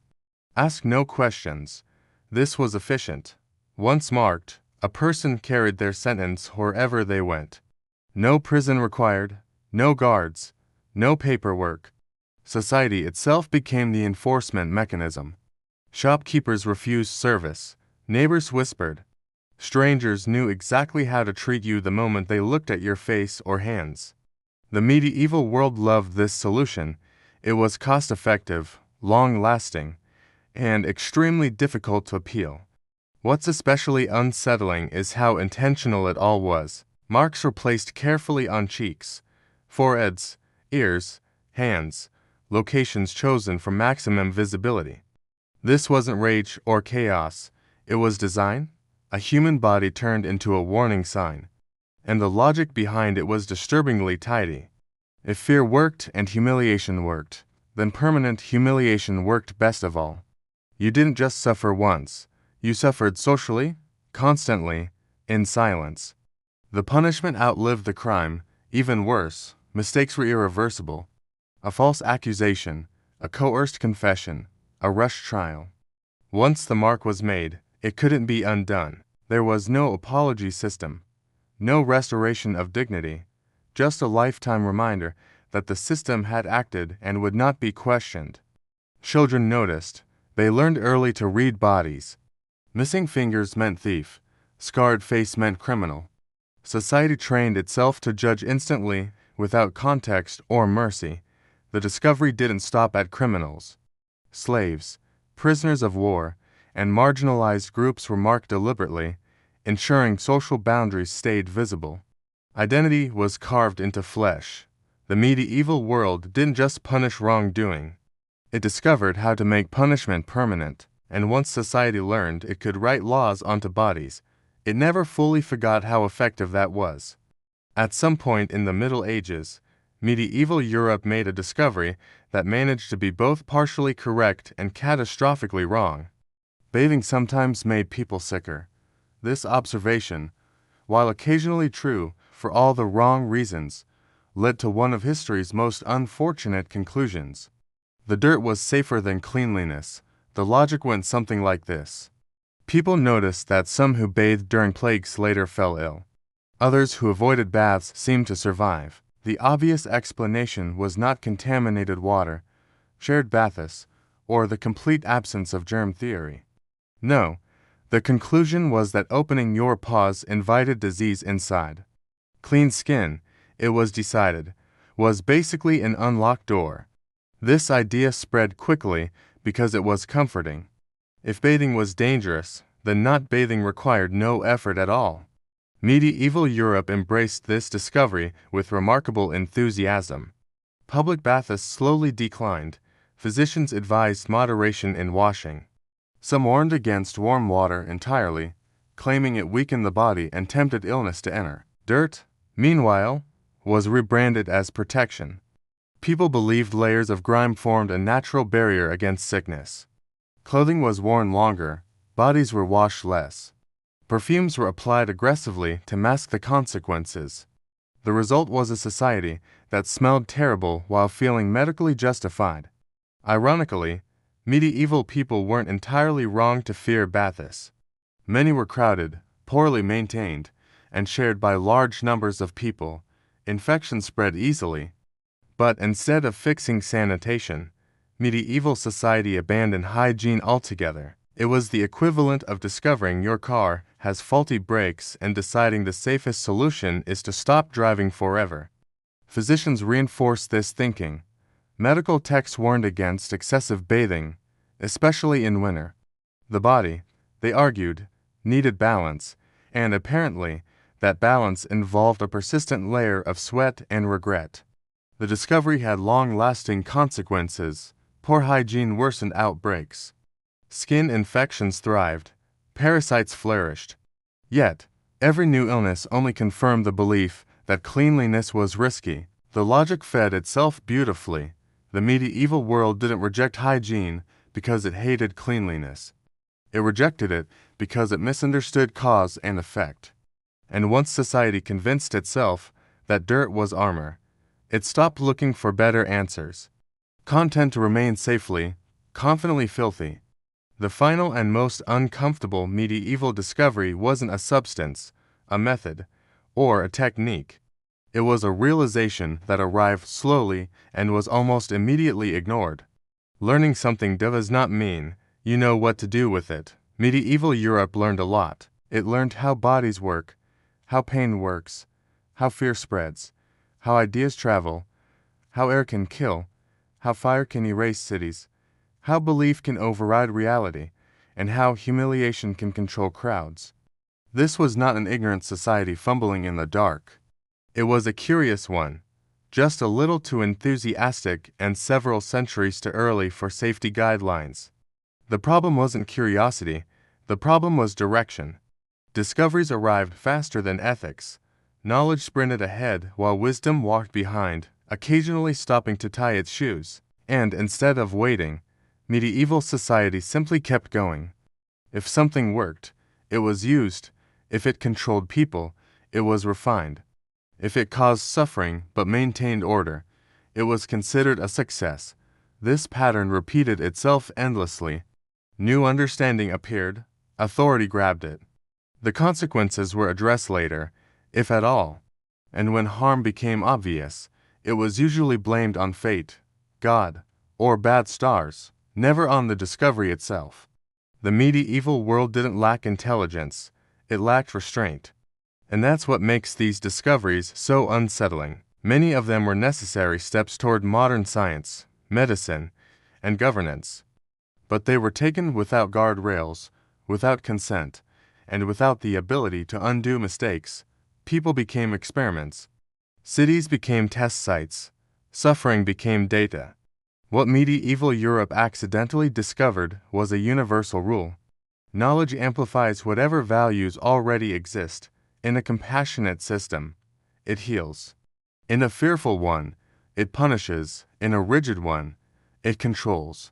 Ask no questions. This was efficient. Once marked, a person carried their sentence wherever they went. No prison required, no guards, no paperwork. Society itself became the enforcement mechanism. Shopkeepers refused service. Neighbors whispered. Strangers knew exactly how to treat you the moment they looked at your face or hands. The medieval world loved this solution. It was cost-effective, long-lasting, and extremely difficult to appeal. What's especially unsettling is how intentional it all was. Marks were placed carefully on cheeks, foreheads, ears, hands, locations chosen for maximum visibility. This wasn't rage or chaos, it was design, a human body turned into a warning sign. And the logic behind it was disturbingly tidy. If fear worked and humiliation worked, then permanent humiliation worked best of all. You didn't just suffer once, you suffered socially, constantly, in silence. The punishment outlived the crime. Even worse, mistakes were irreversible. A false accusation, a coerced confession, a rushed trial. Once the mark was made, it couldn't be undone. There was no apology system, no restoration of dignity, just a lifetime reminder that the system had acted and would not be questioned. Children noticed. They learned early to read bodies. Missing fingers meant thief, scarred face meant criminal. Society trained itself to judge instantly, without context or mercy. The discovery didn't stop at criminals. Slaves, prisoners of war, and marginalized groups were marked deliberately, ensuring social boundaries stayed visible. Identity was carved into flesh. The medieval world didn't just punish wrongdoing. It discovered how to make punishment permanent, and once society learned it could write laws onto bodies, it never fully forgot how effective that was. At some point in the Middle Ages, medieval Europe made a discovery that managed to be both partially correct and catastrophically wrong. Bathing sometimes made people sicker. This observation, while occasionally true for all the wrong reasons, led to one of history's most unfortunate conclusions. The dirt was safer than cleanliness. The logic went something like this. People noticed that some who bathed during plagues later fell ill. Others who avoided baths seemed to survive. The obvious explanation was not contaminated water, shared baths, or the complete absence of germ theory. No, the conclusion was that opening your paws invited disease inside. Clean skin, it was decided, was basically an unlocked door. This idea spread quickly because it was comforting. If bathing was dangerous, then not bathing required no effort at all. Medieval Europe embraced this discovery with remarkable enthusiasm. Public baths slowly declined. Physicians advised moderation in washing. Some warned against warm water entirely, claiming it weakened the body and tempted illness to enter. Dirt, meanwhile, was rebranded as protection. People believed layers of grime formed a natural barrier against sickness. Clothing was worn longer, bodies were washed less. Perfumes were applied aggressively to mask the consequences. The result was a society that smelled terrible while feeling medically justified. Ironically, medieval people weren't entirely wrong to fear baths. Many were crowded, poorly maintained, and shared by large numbers of people. Infections spread easily. But instead of fixing sanitation, medieval society abandoned hygiene altogether. It was the equivalent of discovering your car has faulty brakes and deciding the safest solution is to stop driving forever. Physicians reinforced this thinking. Medical texts warned against excessive bathing, especially in winter. The body, they argued, needed balance, and apparently, that balance involved a persistent layer of sweat and regret. The discovery had long-lasting consequences. Poor hygiene worsened outbreaks. Skin infections thrived. Parasites flourished. Yet, every new illness only confirmed the belief that cleanliness was risky. The logic fed itself beautifully. The medieval world didn't reject hygiene because it hated cleanliness. It rejected it because it misunderstood cause and effect. And once society convinced itself that dirt was armor, it stopped looking for better answers. Content remained safely, confidently filthy. The final and most uncomfortable medieval discovery wasn't a substance, a method, or a technique. It was a realization that arrived slowly and was almost immediately ignored. Learning something does not mean you know what to do with it. Medieval Europe learned a lot. It learned how bodies work, how pain works, how fear spreads, how ideas travel, how air can kill, how fire can erase cities, how belief can override reality, and how humiliation can control crowds. This was not an ignorant society fumbling in the dark. It was a curious one, just a little too enthusiastic and several centuries too early for safety guidelines. The problem wasn't curiosity, the problem was direction. Discoveries arrived faster than ethics. Knowledge sprinted ahead while wisdom walked behind, occasionally stopping to tie its shoes. And instead of waiting, medieval society simply kept going. If something worked, it was used. If it controlled people, it was refined. If it caused suffering but maintained order, it was considered a success. This pattern repeated itself endlessly. New understanding appeared, authority grabbed it. The consequences were addressed later, if at all. And when harm became obvious, it was usually blamed on fate, God, or bad stars, never on the discovery itself. The medieval world didn't lack intelligence, it lacked restraint. And that's what makes these discoveries so unsettling. Many of them were necessary steps toward modern science, medicine, and governance. But they were taken without guardrails, without consent, and without the ability to undo mistakes. People became experiments. Cities became test sites. Suffering became data. What medieval Europe accidentally discovered was a universal rule. Knowledge amplifies whatever values already exist. In a compassionate system, it heals. In a fearful one, it punishes. In a rigid one, it controls.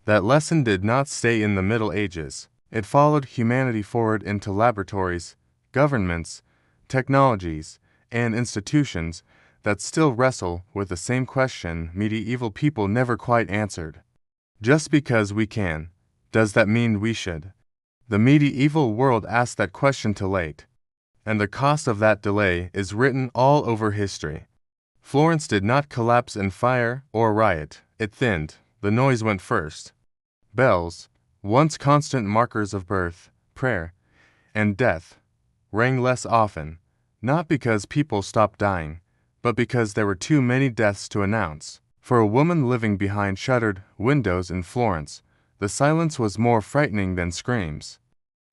That lesson did not stay in the Middle Ages. It followed humanity forward into laboratories, governments, technologies, and institutions that still wrestle with the same question medieval people never quite answered. Just because we can, does that mean we should? The medieval world asked that question too late. And the cost of that delay is written all over history. Florence did not collapse in fire or riot, it thinned. The noise went first. Bells, once constant markers of birth, prayer, and death, rang less often, not because people stopped dying, but because there were too many deaths to announce. For a woman living behind shuttered windows in Florence, the silence was more frightening than screams.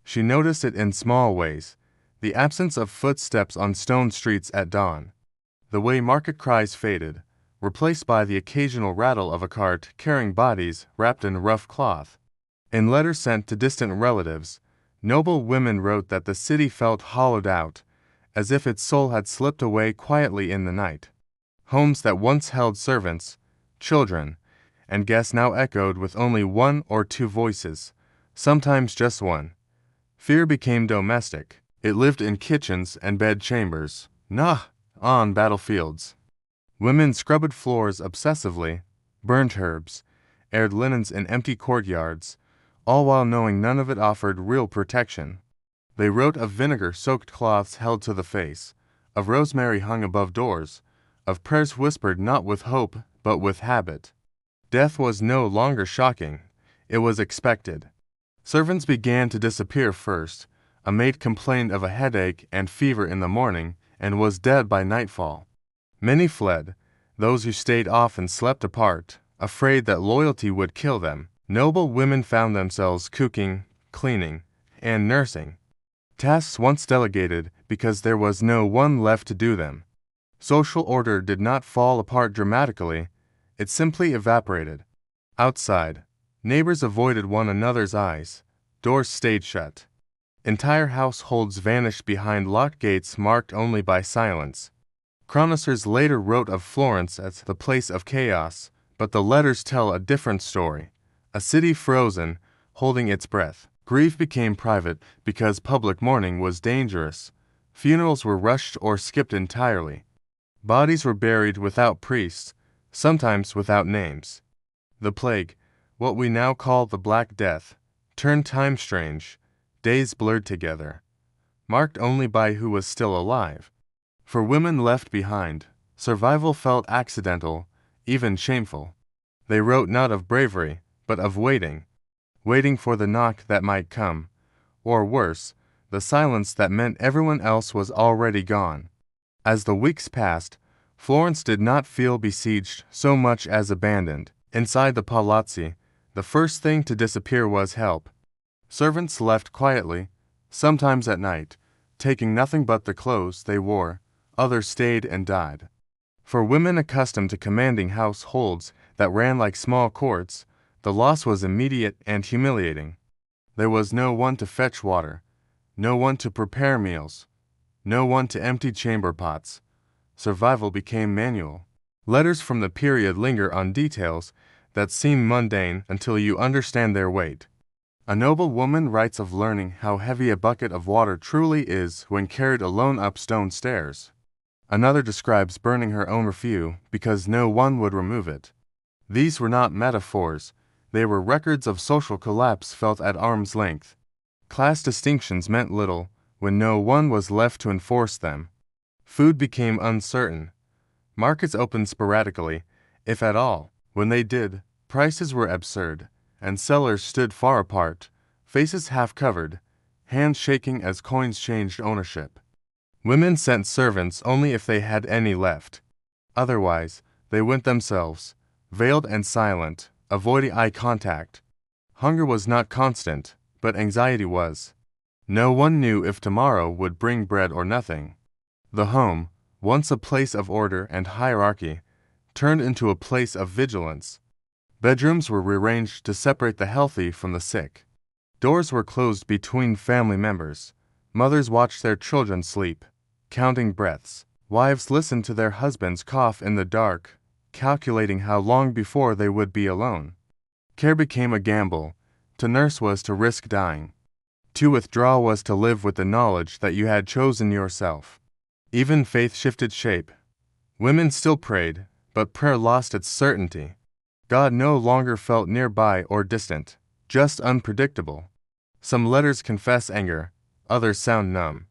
She noticed it in small ways. The absence of footsteps on stone streets at dawn. The way market cries faded, replaced by the occasional rattle of a cart carrying bodies wrapped in rough cloth. In letters sent to distant relatives, noble women wrote that the city felt hollowed out, as if its soul had slipped away quietly in the night. Homes that once held servants, children, and guests now echoed with only one or two voices, sometimes just one. Fear became domestic. It lived in kitchens and bedchambers, not on battlefields. Women scrubbed floors obsessively, burned herbs, aired linens in empty courtyards, all while knowing none of it offered real protection. They wrote of vinegar-soaked cloths held to the face, of rosemary hung above doors, of prayers whispered not with hope but with habit. Death was no longer shocking, it was expected. Servants began to disappear first. A maid complained of a headache and fever in the morning and was dead by nightfall. Many fled. Those who stayed often slept apart, afraid that loyalty would kill them. Noble women found themselves cooking, cleaning, and nursing. Tasks once delegated because there was no one left to do them. Social order did not fall apart dramatically, it simply evaporated. Outside, neighbors avoided one another's eyes, doors stayed shut. Entire households vanished behind locked gates marked only by silence. Chroniclers later wrote of Florence as the place of chaos, but the letters tell a different story. A city frozen, holding its breath. Grief became private because public mourning was dangerous. Funerals were rushed or skipped entirely. Bodies were buried without priests, sometimes without names. The plague, what we now call the Black Death, turned time strange, days blurred together, marked only by who was still alive. For women left behind, survival felt accidental, even shameful. They wrote not of bravery, but of waiting. Waiting for the knock that might come, or worse, the silence that meant everyone else was already gone. As the weeks passed, Florence did not feel besieged so much as abandoned. Inside the palazzi, the first thing to disappear was help. Servants left quietly, sometimes at night, taking nothing but the clothes they wore. Others stayed and died. For women accustomed to commanding households that ran like small courts, the loss was immediate and humiliating. There was no one to fetch water, no one to prepare meals, no one to empty chamber pots. Survival became manual. Letters from the period linger on details that seem mundane until you understand their weight. A noble woman writes of learning how heavy a bucket of water truly is when carried alone up stone stairs. Another describes burning her own refuse because no one would remove it. These were not metaphors, they were records of social collapse felt at arm's length. Class distinctions meant little when no one was left to enforce them. Food became uncertain. Markets opened sporadically, if at all. When they did, prices were absurd, and sellers stood far apart, faces half covered, hands shaking as coins changed ownership. Women sent servants only if they had any left. Otherwise, they went themselves, veiled and silent, avoiding eye contact. Hunger was not constant, but anxiety was. No one knew if tomorrow would bring bread or nothing. The home, once a place of order and hierarchy, turned into a place of vigilance. Bedrooms were rearranged to separate the healthy from the sick. Doors were closed between family members. Mothers watched their children sleep, counting breaths. Wives listened to their husbands cough in the dark, calculating how long before they would be alone. Care became a gamble. To nurse was to risk dying. To withdraw was to live with the knowledge that you had chosen yourself. Even faith shifted shape. Women still prayed, but prayer lost its certainty. God no longer felt nearby or distant, just unpredictable. Some letters confess anger, others sound numb.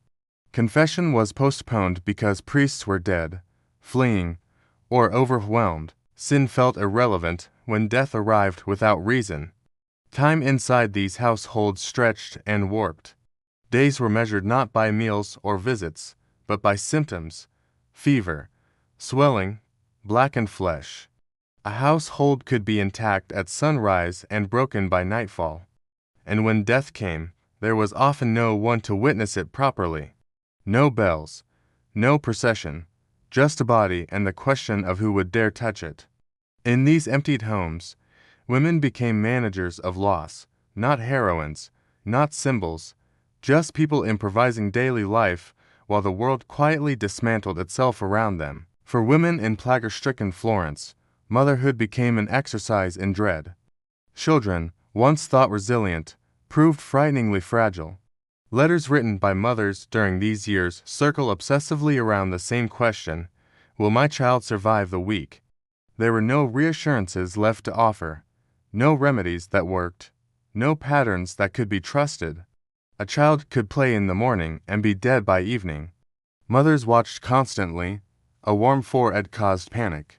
Confession was postponed because priests were dead, fleeing, or overwhelmed. Sin felt irrelevant when death arrived without reason. Time inside these households stretched and warped. Days were measured not by meals or visits, but by symptoms: fever, swelling, blackened flesh. A household could be intact at sunrise and broken by nightfall. And when death came, there was often no one to witness it properly. No bells, no procession, just a body and the question of who would dare touch it. In these emptied homes, women became managers of loss, not heroines, not symbols, just people improvising daily life while the world quietly dismantled itself around them. For women in plague-stricken Florence, motherhood became an exercise in dread. Children, once thought resilient, proved frighteningly fragile. Letters written by mothers during these years circle obsessively around the same question: will my child survive the week? There were no reassurances left to offer, no remedies that worked, no patterns that could be trusted. A child could play in the morning and be dead by evening. Mothers watched constantly. A warm forehead caused panic.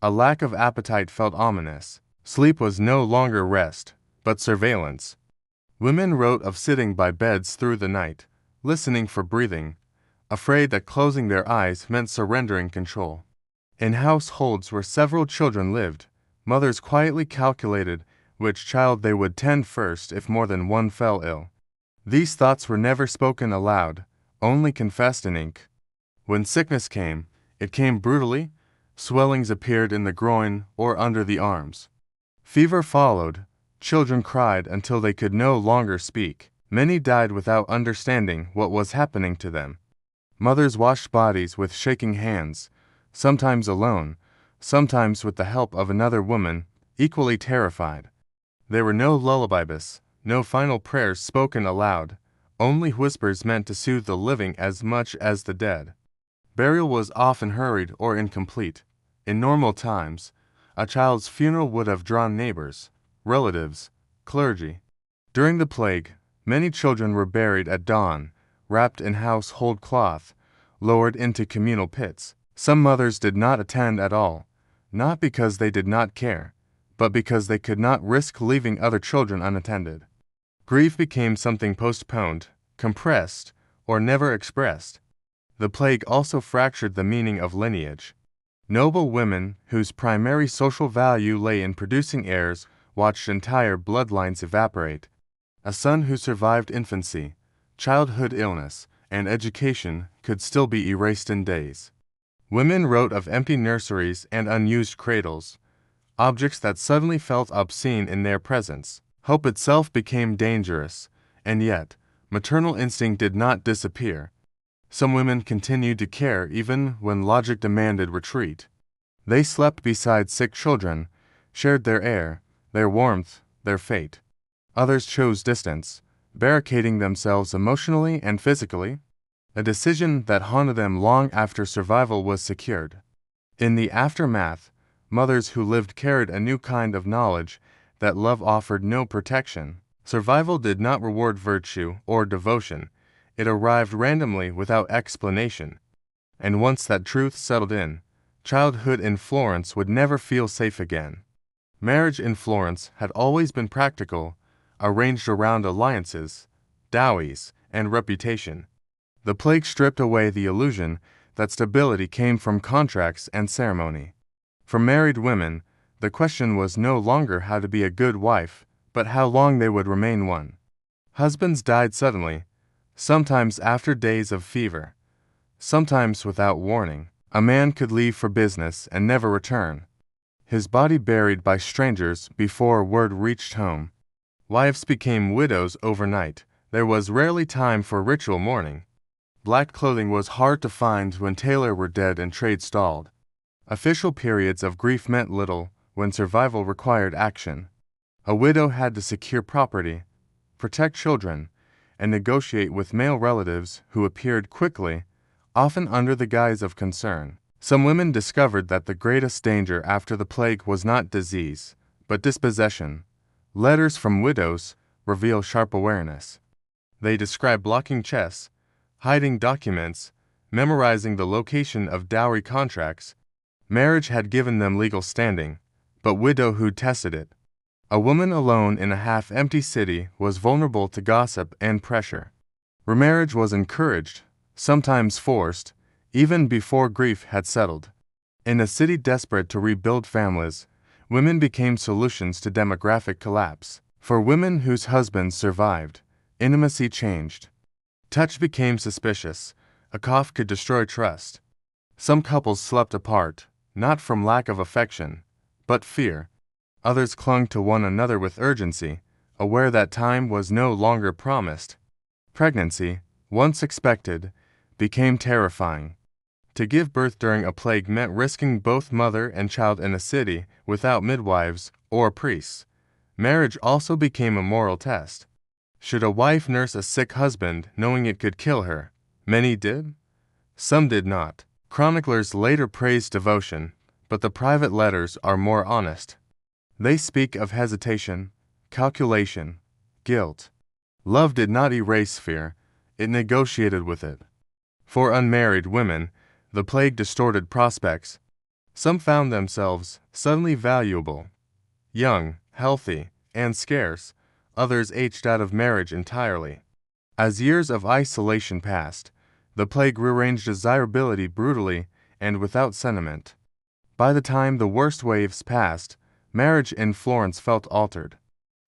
A lack of appetite felt ominous. Sleep was no longer rest, but surveillance. Women wrote of sitting by beds through the night, listening for breathing, afraid that closing their eyes meant surrendering control. In households where several children lived, mothers quietly calculated which child they would tend first if more than one fell ill. These thoughts were never spoken aloud, only confessed in ink. When sickness came, it came brutally. Swellings appeared in the groin or under the arms. Fever followed. Children cried until they could no longer speak. Many died without understanding what was happening to them. Mothers washed bodies with shaking hands, sometimes alone, sometimes with the help of another woman, equally terrified. There were no lullabys, no final prayers spoken aloud, only whispers meant to soothe the living as much as the dead. Burial was often hurried or incomplete. In normal times, a child's funeral would have drawn neighbors, relatives, clergy. During the plague, many children were buried at dawn, wrapped in household cloth, lowered into communal pits. Some mothers did not attend at all, not because they did not care, but because they could not risk leaving other children unattended. Grief became something postponed, compressed, or never expressed. The plague also fractured the meaning of lineage. Noble women, whose primary social value lay in producing heirs, watched entire bloodlines evaporate. A son who survived infancy, childhood illness, and education could still be erased in days. Women wrote of empty nurseries and unused cradles, objects that suddenly felt obscene in their presence. Hope itself became dangerous, and yet, maternal instinct did not disappear. Some women continued to care even when logic demanded retreat. They slept beside sick children, shared their air, their warmth, their fate. Others chose distance, barricading themselves emotionally and physically, a decision that haunted them long after survival was secured. In the aftermath, mothers who lived carried a new kind of knowledge that love offered no protection. Survival did not reward virtue or devotion. It arrived randomly without explanation. And once that truth settled in, childhood in Florence would never feel safe again. Marriage in Florence had always been practical, arranged around alliances, dowries, and reputation. The plague stripped away the illusion that stability came from contracts and ceremony. For married women, the question was no longer how to be a good wife, but how long they would remain one. Husbands died suddenly, sometimes after days of fever, sometimes without warning. A man could leave for business and never return, his body buried by strangers before word reached home. Wives became widows overnight. There was rarely time for ritual mourning. Black clothing was hard to find when tailors were dead and trade stalled. Official periods of grief meant little when survival required action. A widow had to secure property, protect children, and negotiate with male relatives who appeared quickly, often under the guise of concern. Some women discovered that the greatest danger after the plague was not disease, but dispossession. Letters from widows reveal sharp awareness. They describe blocking chests, hiding documents, memorizing the location of dowry contracts. Marriage had given them legal standing, but widowhood tested it. A woman alone in a half-empty city was vulnerable to gossip and pressure. Remarriage was encouraged, sometimes forced, even before grief had settled. In a city desperate to rebuild families, women became solutions to demographic collapse. For women whose husbands survived, intimacy changed. Touch became suspicious. A cough could destroy trust. Some couples slept apart, not from lack of affection, but fear. Others clung to one another with urgency, aware that time was no longer promised. Pregnancy, once expected, became terrifying. To give birth during a plague meant risking both mother and child in a city without midwives or priests. Marriage also became a moral test. Should a wife nurse a sick husband knowing it could kill her? Many did. Some did not. Chroniclers later praised devotion, but the private letters are more honest. They speak of hesitation, calculation, guilt. Love did not erase fear, it negotiated with it. For unmarried women, the plague distorted prospects. Some found themselves suddenly valuable, young, healthy, and scarce. Others aged out of marriage entirely. As years of isolation passed, the plague rearranged desirability brutally and without sentiment. By the time the worst waves passed, marriage in Florence felt altered.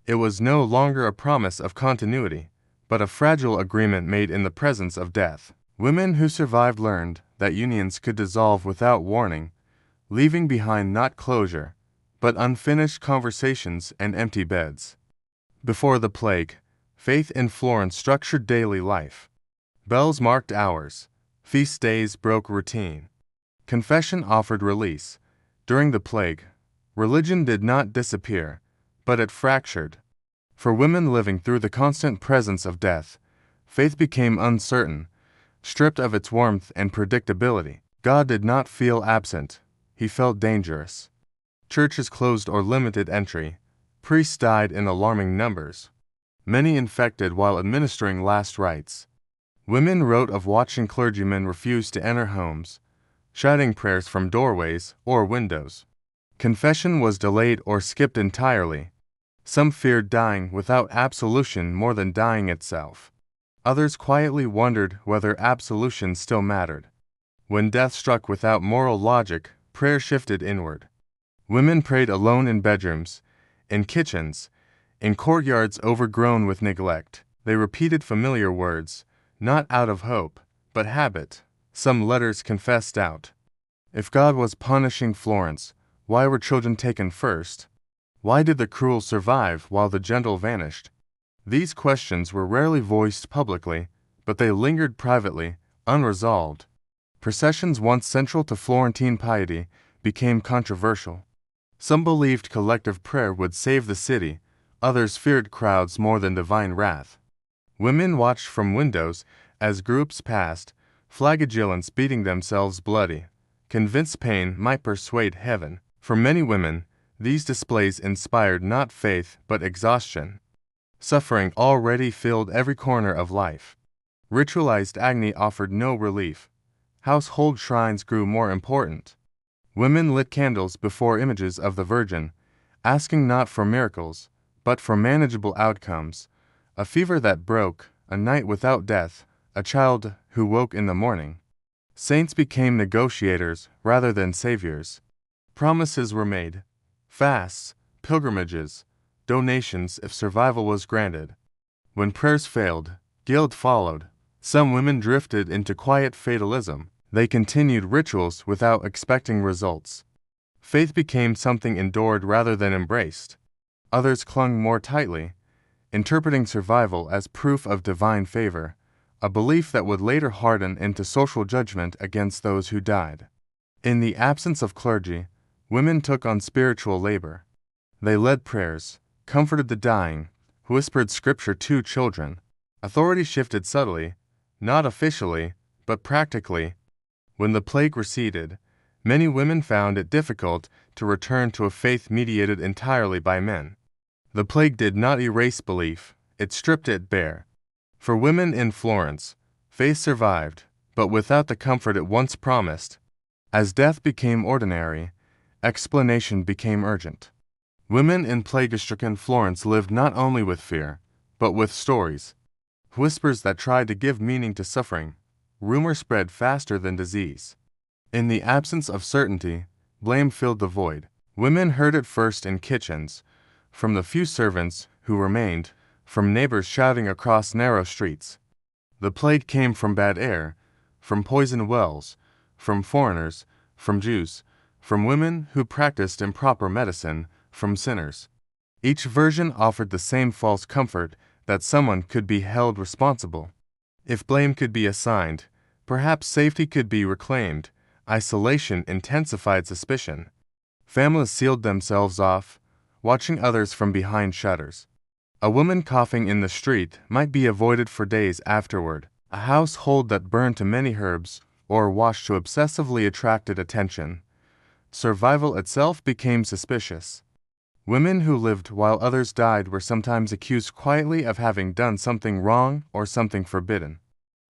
It was no longer a promise of continuity, but a fragile agreement made in the presence of death. Women who survived learned that unions could dissolve without warning, leaving behind not closure, but unfinished conversations and empty beds. Before the plague, Faith in Florence structured daily life. Bells marked hours. Feast days broke routine. Confession offered release. During the plague, religion did not disappear, but it fractured. For women living through the constant presence of death, faith became uncertain, stripped of its warmth and predictability. God did not feel absent, he felt dangerous. Churches closed or limited entry. Priests died in alarming numbers. Many infected while administering last rites. Women wrote of watching clergymen refuse to enter homes, shouting prayers from doorways or windows. Confession was delayed or skipped entirely. Some feared dying without absolution more than dying itself. Others quietly wondered whether absolution still mattered. When death struck without moral logic, prayer shifted inward. Women prayed alone in bedrooms, in kitchens, in courtyards overgrown with neglect. They repeated familiar words, not out of hope, but habit. Some letters confessed doubt. If God was punishing Florence, why were children taken first? Why did the cruel survive while the gentle vanished? These questions were rarely voiced publicly, but they lingered privately, unresolved. Processions once central to Florentine piety became controversial. Some believed collective prayer would save the city, others feared crowds more than divine wrath. Women watched from windows as groups passed, flagellants beating themselves bloody, convinced pain might persuade heaven. For many women, these displays inspired not faith but exhaustion. Suffering already filled every corner of life. Ritualized agony offered no relief. Household shrines grew more important. Women lit candles before images of the Virgin, asking not for miracles, but for manageable outcomes. A fever that broke, a night without death, a child who woke in the morning. Saints became negotiators rather than saviors. Promises were made. Fasts, pilgrimages, donations if survival was granted. When prayers failed, guilt followed. Some women drifted into quiet fatalism. They continued rituals without expecting results. Faith became something endured rather than embraced. Others clung more tightly, interpreting survival as proof of divine favor, a belief that would later harden into social judgment against those who died. In the absence of clergy, women took on spiritual labor. They led prayers, comforted the dying, whispered scripture to children. Authority shifted subtly, not officially, but practically. When the plague receded, many women found it difficult to return to a faith mediated entirely by men. The plague did not erase belief, it stripped it bare. For women in Florence, faith survived, but without the comfort it once promised. As death became ordinary, explanation became urgent. Women in plague-stricken Florence lived not only with fear, but with stories. Whispers that tried to give meaning to suffering. Rumor spread faster than disease. In the absence of certainty, blame filled the void. Women heard it first in kitchens, from the few servants who remained, from neighbors shouting across narrow streets. The plague came from bad air, from poisoned wells, from foreigners, from Jews, from women who practiced improper medicine, from sinners. Each version offered the same false comfort that someone could be held responsible. If blame could be assigned, perhaps safety could be reclaimed. Isolation intensified suspicion. Families sealed themselves off, watching others from behind shutters. A woman coughing in the street might be avoided for days afterward. A household that burned too many herbs or washed too obsessively attracted attention. Survival itself became suspicious. Women who lived while others died were sometimes accused quietly of having done something wrong or something forbidden.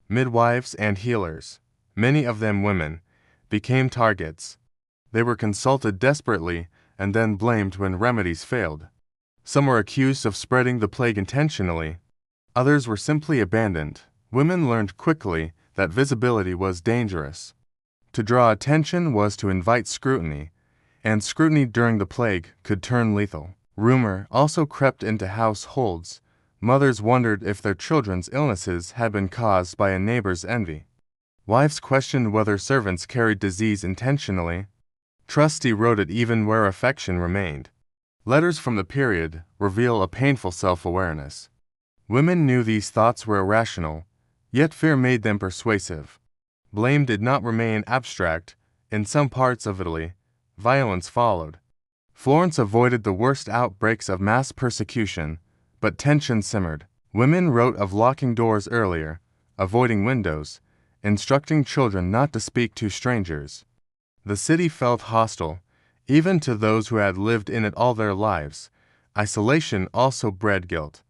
Midwives and healers, many of them women, became targets. They were consulted desperately and then blamed when remedies failed. Some were accused of spreading the plague intentionally. Others were simply abandoned. Women learned quickly that visibility was dangerous. To draw attention was to invite scrutiny, and scrutiny during the plague could turn lethal. Rumor also crept into households. Mothers wondered if their children's illnesses had been caused by a neighbor's envy. Wives questioned whether servants carried disease intentionally. Trust eroded even where affection remained. Letters from the period reveal a painful self-awareness. Women knew these thoughts were irrational, yet fear made them persuasive. Blame did not remain abstract. In some parts of Italy, violence followed. Florence avoided the worst outbreaks of mass persecution, but tension simmered. Women wrote of locking doors earlier, avoiding windows, instructing children not to speak to strangers. The city felt hostile, even to those who had lived in it all their lives. Isolation also bred guilt.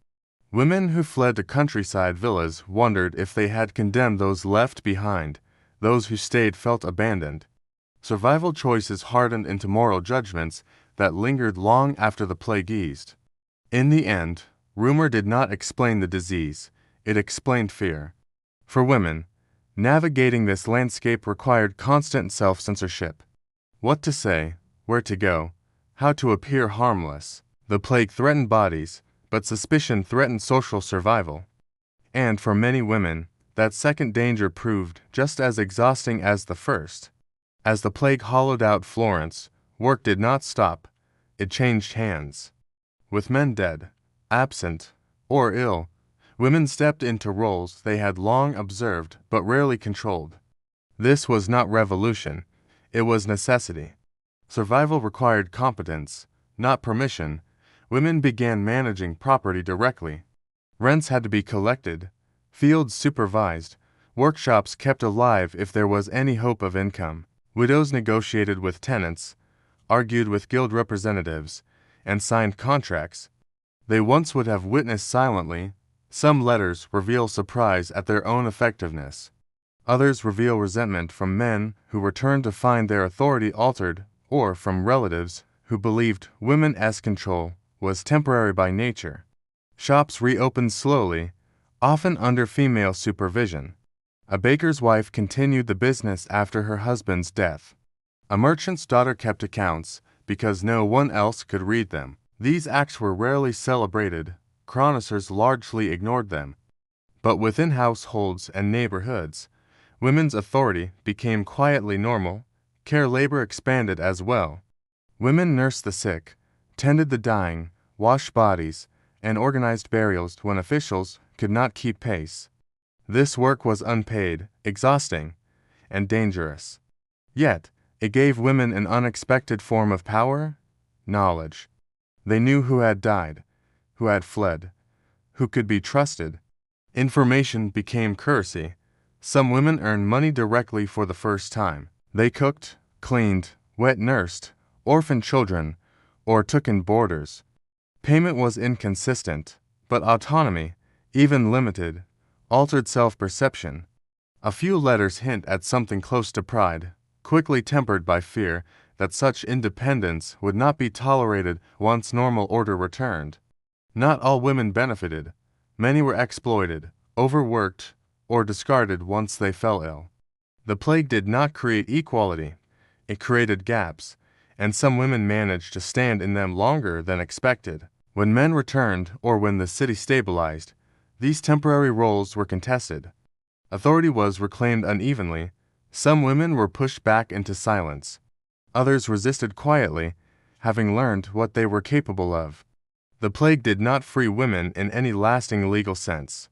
Women who fled to countryside villas wondered if they had condemned those left behind. Those who stayed felt abandoned. Survival choices hardened into moral judgments that lingered long after the plague eased. In the end, rumor did not explain the disease, it explained fear. For women, navigating this landscape required constant self-censorship. What to say, where to go, how to appear harmless. The plague threatened bodies, but suspicion threatened social survival. And for many women, that second danger proved just as exhausting as the first. As the plague hollowed out Florence, work did not stop, it changed hands. With men dead, absent, or ill, women stepped into roles they had long observed but rarely controlled. This was not revolution, it was necessity. Survival required competence, not permission. Women began managing property directly. Rents had to be collected, fields supervised, workshops kept alive if there was any hope of income. Widows negotiated with tenants, argued with guild representatives, and signed contracts. They once would have witnessed silently. Some letters reveal surprise at their own effectiveness. Others reveal resentment from men who returned to find their authority altered, or from relatives who believed women's control was temporary by nature. Shops reopened slowly, often under female supervision. A baker's wife continued the business after her husband's death. A merchant's daughter kept accounts because no one else could read them. These acts were rarely celebrated, chroniclers largely ignored them. But within households and neighborhoods, women's authority became quietly normal. Care labor expanded as well. Women nursed the sick, tended the dying, washed bodies, and organized burials when officials could not keep pace. This work was unpaid, exhausting, and dangerous. Yet, it gave women an unexpected form of power, knowledge. They knew who had died, who had fled, who could be trusted. Information became currency. Some women earned money directly for the first time. They cooked, cleaned, wet-nursed, orphaned children, or took in boarders. Payment was inconsistent, but autonomy, even limited, altered self-perception. A few letters hint at something close to pride, quickly tempered by fear that such independence would not be tolerated once normal order returned. Not all women benefited. Many were exploited, overworked, or discarded once they fell ill. The plague did not create equality. It created gaps, and some women managed to stand in them longer than expected. When men returned or when the city stabilized, these temporary roles were contested. Authority was reclaimed unevenly. Some women were pushed back into silence. Others resisted quietly, having learned what they were capable of. The plague did not free women in any lasting legal sense.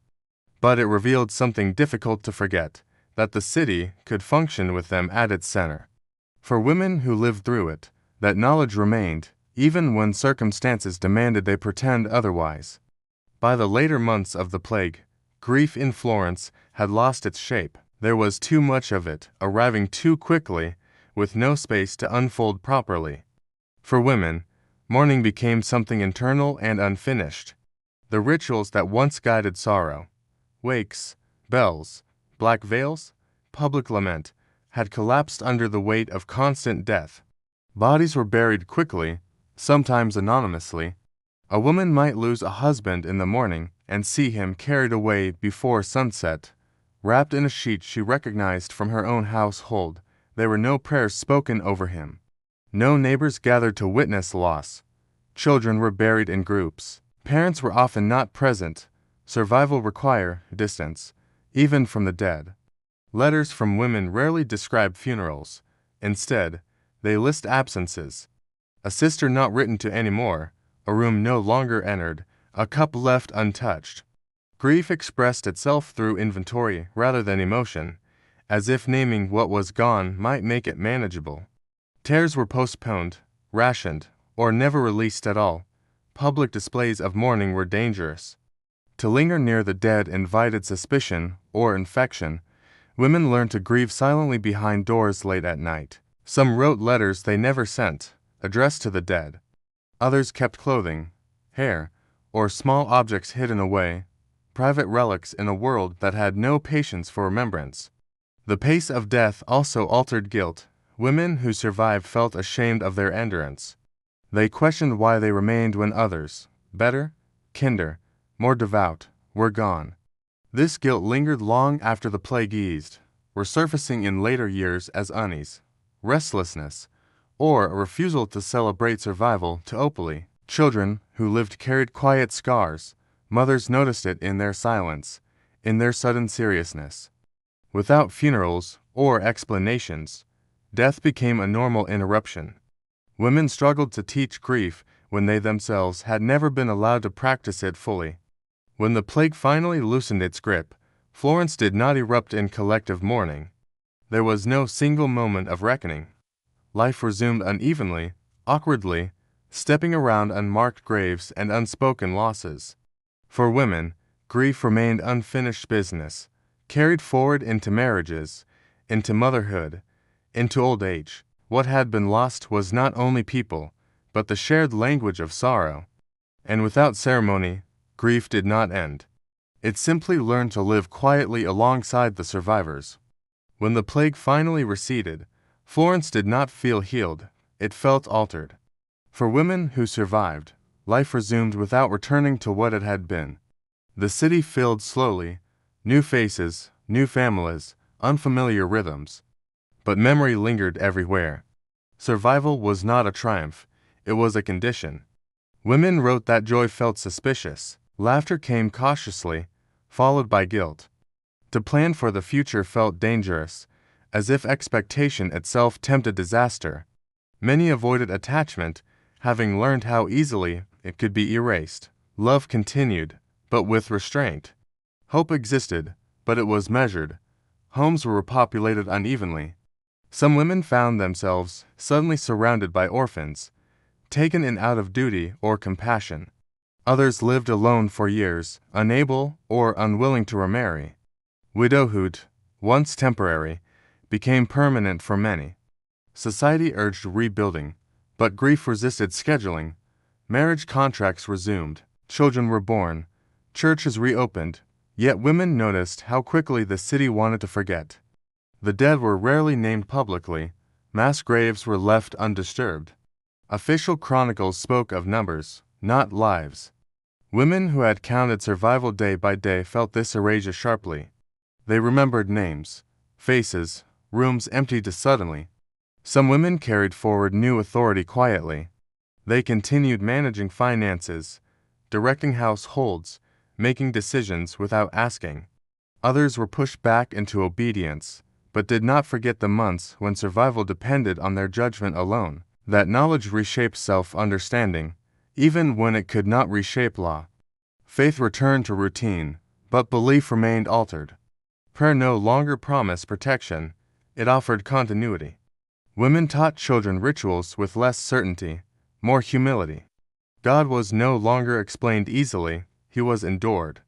But it revealed something difficult to forget, that the city could function with them at its center. For women who lived through it, that knowledge remained, even when circumstances demanded they pretend otherwise. By the later months of the plague, grief in Florence had lost its shape. There was too much of it, arriving too quickly, with no space to unfold properly. For women, mourning became something internal and unfinished. The rituals that once guided sorrow, wakes, bells, black veils, public lament, had collapsed under the weight of constant death. Bodies were buried quickly, sometimes anonymously. A woman might lose a husband in the morning and see him carried away before sunset, wrapped in a sheet she recognized from her own household. There were no prayers spoken over him. No neighbors gathered to witness loss. Children were buried in groups. Parents were often not present. Survival required distance, even from the dead. Letters from women rarely describe funerals. Instead, they list absences. A sister not written to anymore, a room no longer entered, a cup left untouched. Grief expressed itself through inventory rather than emotion, as if naming what was gone might make it manageable. Tears were postponed, rationed, or never released at all. Public displays of mourning were dangerous. To linger near the dead invited suspicion or infection. Women learned to grieve silently behind doors late at night. Some wrote letters they never sent, addressed to the dead. Others kept clothing, hair, or small objects hidden away, private relics in a world that had no patience for remembrance. The pace of death also altered guilt. Women who survived felt ashamed of their endurance. They questioned why they remained when others, better, kinder, more devout, were gone. This guilt lingered long after the plague eased, resurfacing in later years as unease, restlessness, or a refusal to celebrate survival too openly. Children who lived carried quiet scars. Mothers noticed it in their silence, in their sudden seriousness. Without funerals or explanations, death became a normal interruption. Women struggled to teach grief when they themselves had never been allowed to practice it fully. When the plague finally loosened its grip, Florence did not erupt in collective mourning. There was no single moment of reckoning. Life resumed unevenly, awkwardly, stepping around unmarked graves and unspoken losses. For women, grief remained unfinished business, carried forward into marriages, into motherhood, into old age. What had been lost was not only people, but the shared language of sorrow. And without ceremony, grief did not end. It simply learned to live quietly alongside the survivors. When the plague finally receded, Florence did not feel healed, it felt altered. For women who survived, life resumed without returning to what it had been. The city filled slowly, new faces, new families, unfamiliar rhythms. But memory lingered everywhere. Survival was not a triumph, it was a condition. Women wrote that joy felt suspicious, laughter came cautiously, followed by guilt. To plan for the future felt dangerous, as if expectation itself tempted disaster. Many avoided attachment, having learned how easily it could be erased. Love continued, but with restraint. Hope existed, but it was measured. Homes were repopulated unevenly. Some women found themselves suddenly surrounded by orphans, taken in out of duty or compassion. Others lived alone for years, unable or unwilling to remarry. Widowhood, once temporary, became permanent for many. Society urged rebuilding, but grief resisted scheduling. Marriage contracts resumed, children were born, churches reopened, yet women noticed how quickly the city wanted to forget. The dead were rarely named publicly, mass graves were left undisturbed. Official chronicles spoke of numbers, not lives. Women who had counted survival day by day felt this erasure sharply. They remembered names, faces, rooms emptied suddenly. Some women carried forward new authority quietly. They continued managing finances, directing households, making decisions without asking. Others were pushed back into obedience, but did not forget the months when survival depended on their judgment alone. That knowledge reshaped self-understanding, even when it could not reshape law. Faith returned to routine, but belief remained altered. Prayer no longer promised protection, it offered continuity. Women taught children rituals with less certainty, more humility. God was no longer explained easily, he was endured.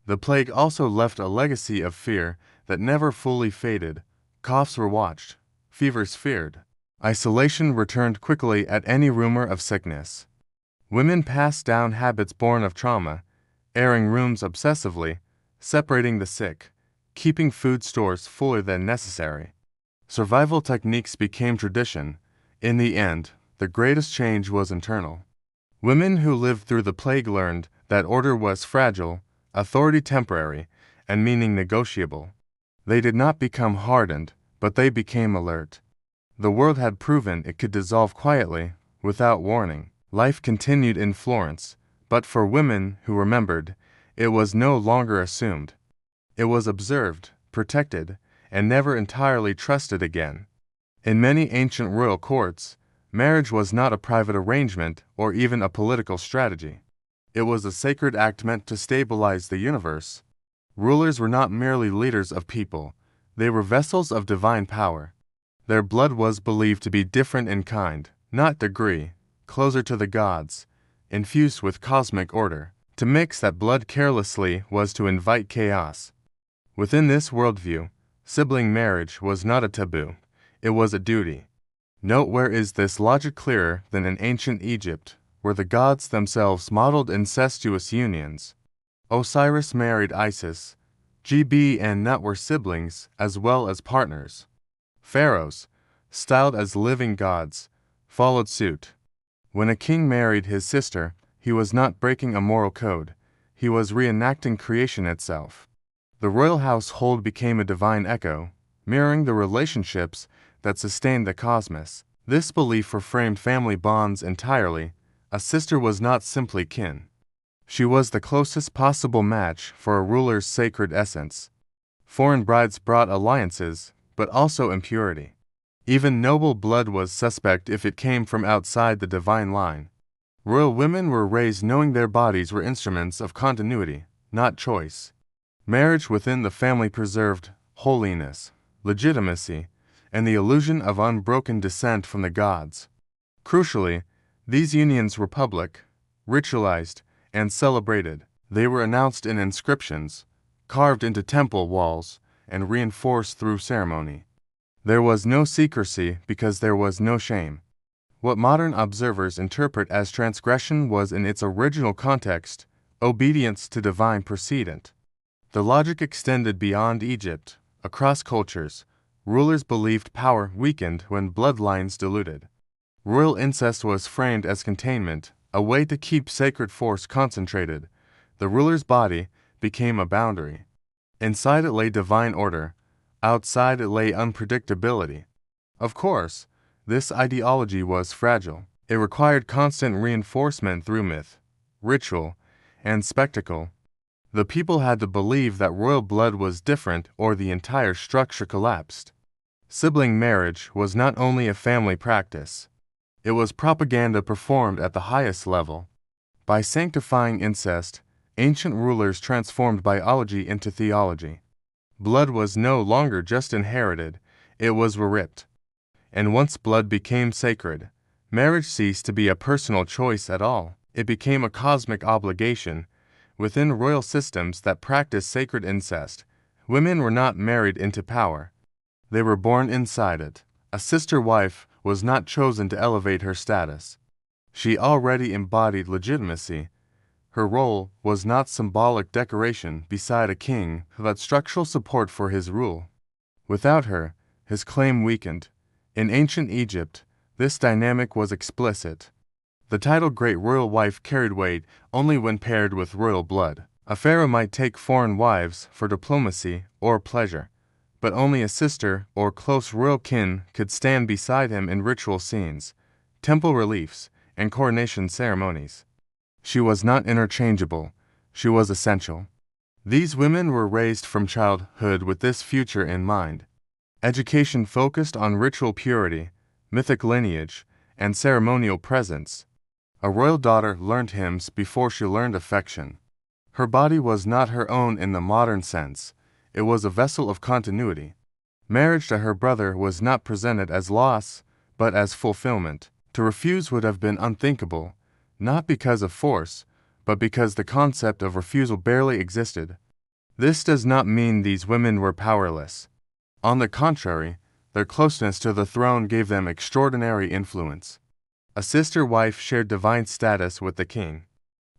The plague also left a legacy of fear that never fully faded. Coughs were watched, fevers feared. Isolation returned quickly at any rumor of sickness. Women passed down habits born of trauma, airing rooms obsessively, separating the sick, keeping food stores fuller than necessary. Survival techniques became tradition. In the end, the greatest change was internal. Women who lived through the plague learned that order was fragile, authority temporary, and meaning negotiable. They did not become hardened, but they became alert. The world had proven it could dissolve quietly, without warning. Life continued in Florence, but for women who remembered, it was no longer assumed. It was observed, protected, and never entirely trusted again. In many ancient royal courts, marriage was not a private arrangement or even a political strategy. It was a sacred act meant to stabilize the universe. Rulers were not merely leaders of people, they were vessels of divine power. Their blood was believed to be different in kind, not degree, closer to the gods, infused with cosmic order. To mix that blood carelessly was to invite chaos. Within this worldview, sibling marriage was not a taboo, it was a duty. Note where is this logic clearer than in ancient Egypt, where the gods themselves modeled incestuous unions. Osiris married Isis. Gb and Nut were siblings as well as partners. Pharaohs, styled as living gods, followed suit. When a king married his sister, he was not breaking a moral code, he was reenacting creation itself. The royal household became a divine echo, mirroring the relationships that sustained the cosmos. This belief reframed family bonds entirely. A sister was not simply kin. She was the closest possible match for a ruler's sacred essence. Foreign brides brought alliances, but also impurity. Even noble blood was suspect if it came from outside the divine line. Royal women were raised knowing their bodies were instruments of continuity, not choice. Marriage within the family preserved holiness, legitimacy, and the illusion of unbroken descent from the gods. Crucially, these unions were public, ritualized, and celebrated. They were announced in inscriptions, carved into temple walls, and reinforced through ceremony. There was no secrecy because there was no shame. What modern observers interpret as transgression was in its original context, obedience to divine precedent. The logic extended beyond Egypt, across cultures. Rulers believed power weakened when bloodlines diluted. Royal incest was framed as containment, a way to keep sacred force concentrated. The ruler's body became a boundary. Inside it lay divine order, outside it lay unpredictability. Of course, this ideology was fragile. It required constant reinforcement through myth, ritual, and spectacle. The people had to believe that royal blood was different or the entire structure collapsed. Sibling marriage was not only a family practice, it was propaganda performed at the highest level. By sanctifying incest, ancient rulers transformed biology into theology. Blood was no longer just inherited, it was ripped. And once blood became sacred, marriage ceased to be a personal choice at all. It became a cosmic obligation. Within royal systems that practiced sacred incest, women were not married into power. They were born inside it. A sister wife was not chosen to elevate her status. She already embodied legitimacy. Her role was not symbolic decoration beside a king who had structural support for his rule. Without her, his claim weakened. In ancient Egypt, this dynamic was explicit. The title Great Royal Wife carried weight only when paired with royal blood. A pharaoh might take foreign wives for diplomacy or pleasure, but only a sister or close royal kin could stand beside him in ritual scenes, temple reliefs, and coronation ceremonies. She was not interchangeable, she was essential. These women were raised from childhood with this future in mind. Education focused on ritual purity, mythic lineage, and ceremonial presence. A royal daughter learned hymns before she learned affection. Her body was not her own in the modern sense, it was a vessel of continuity. Marriage to her brother was not presented as loss, but as fulfillment. To refuse would have been unthinkable, not because of force, but because the concept of refusal barely existed. This does not mean these women were powerless. On the contrary, their closeness to the throne gave them extraordinary influence. A sister wife shared divine status with the king.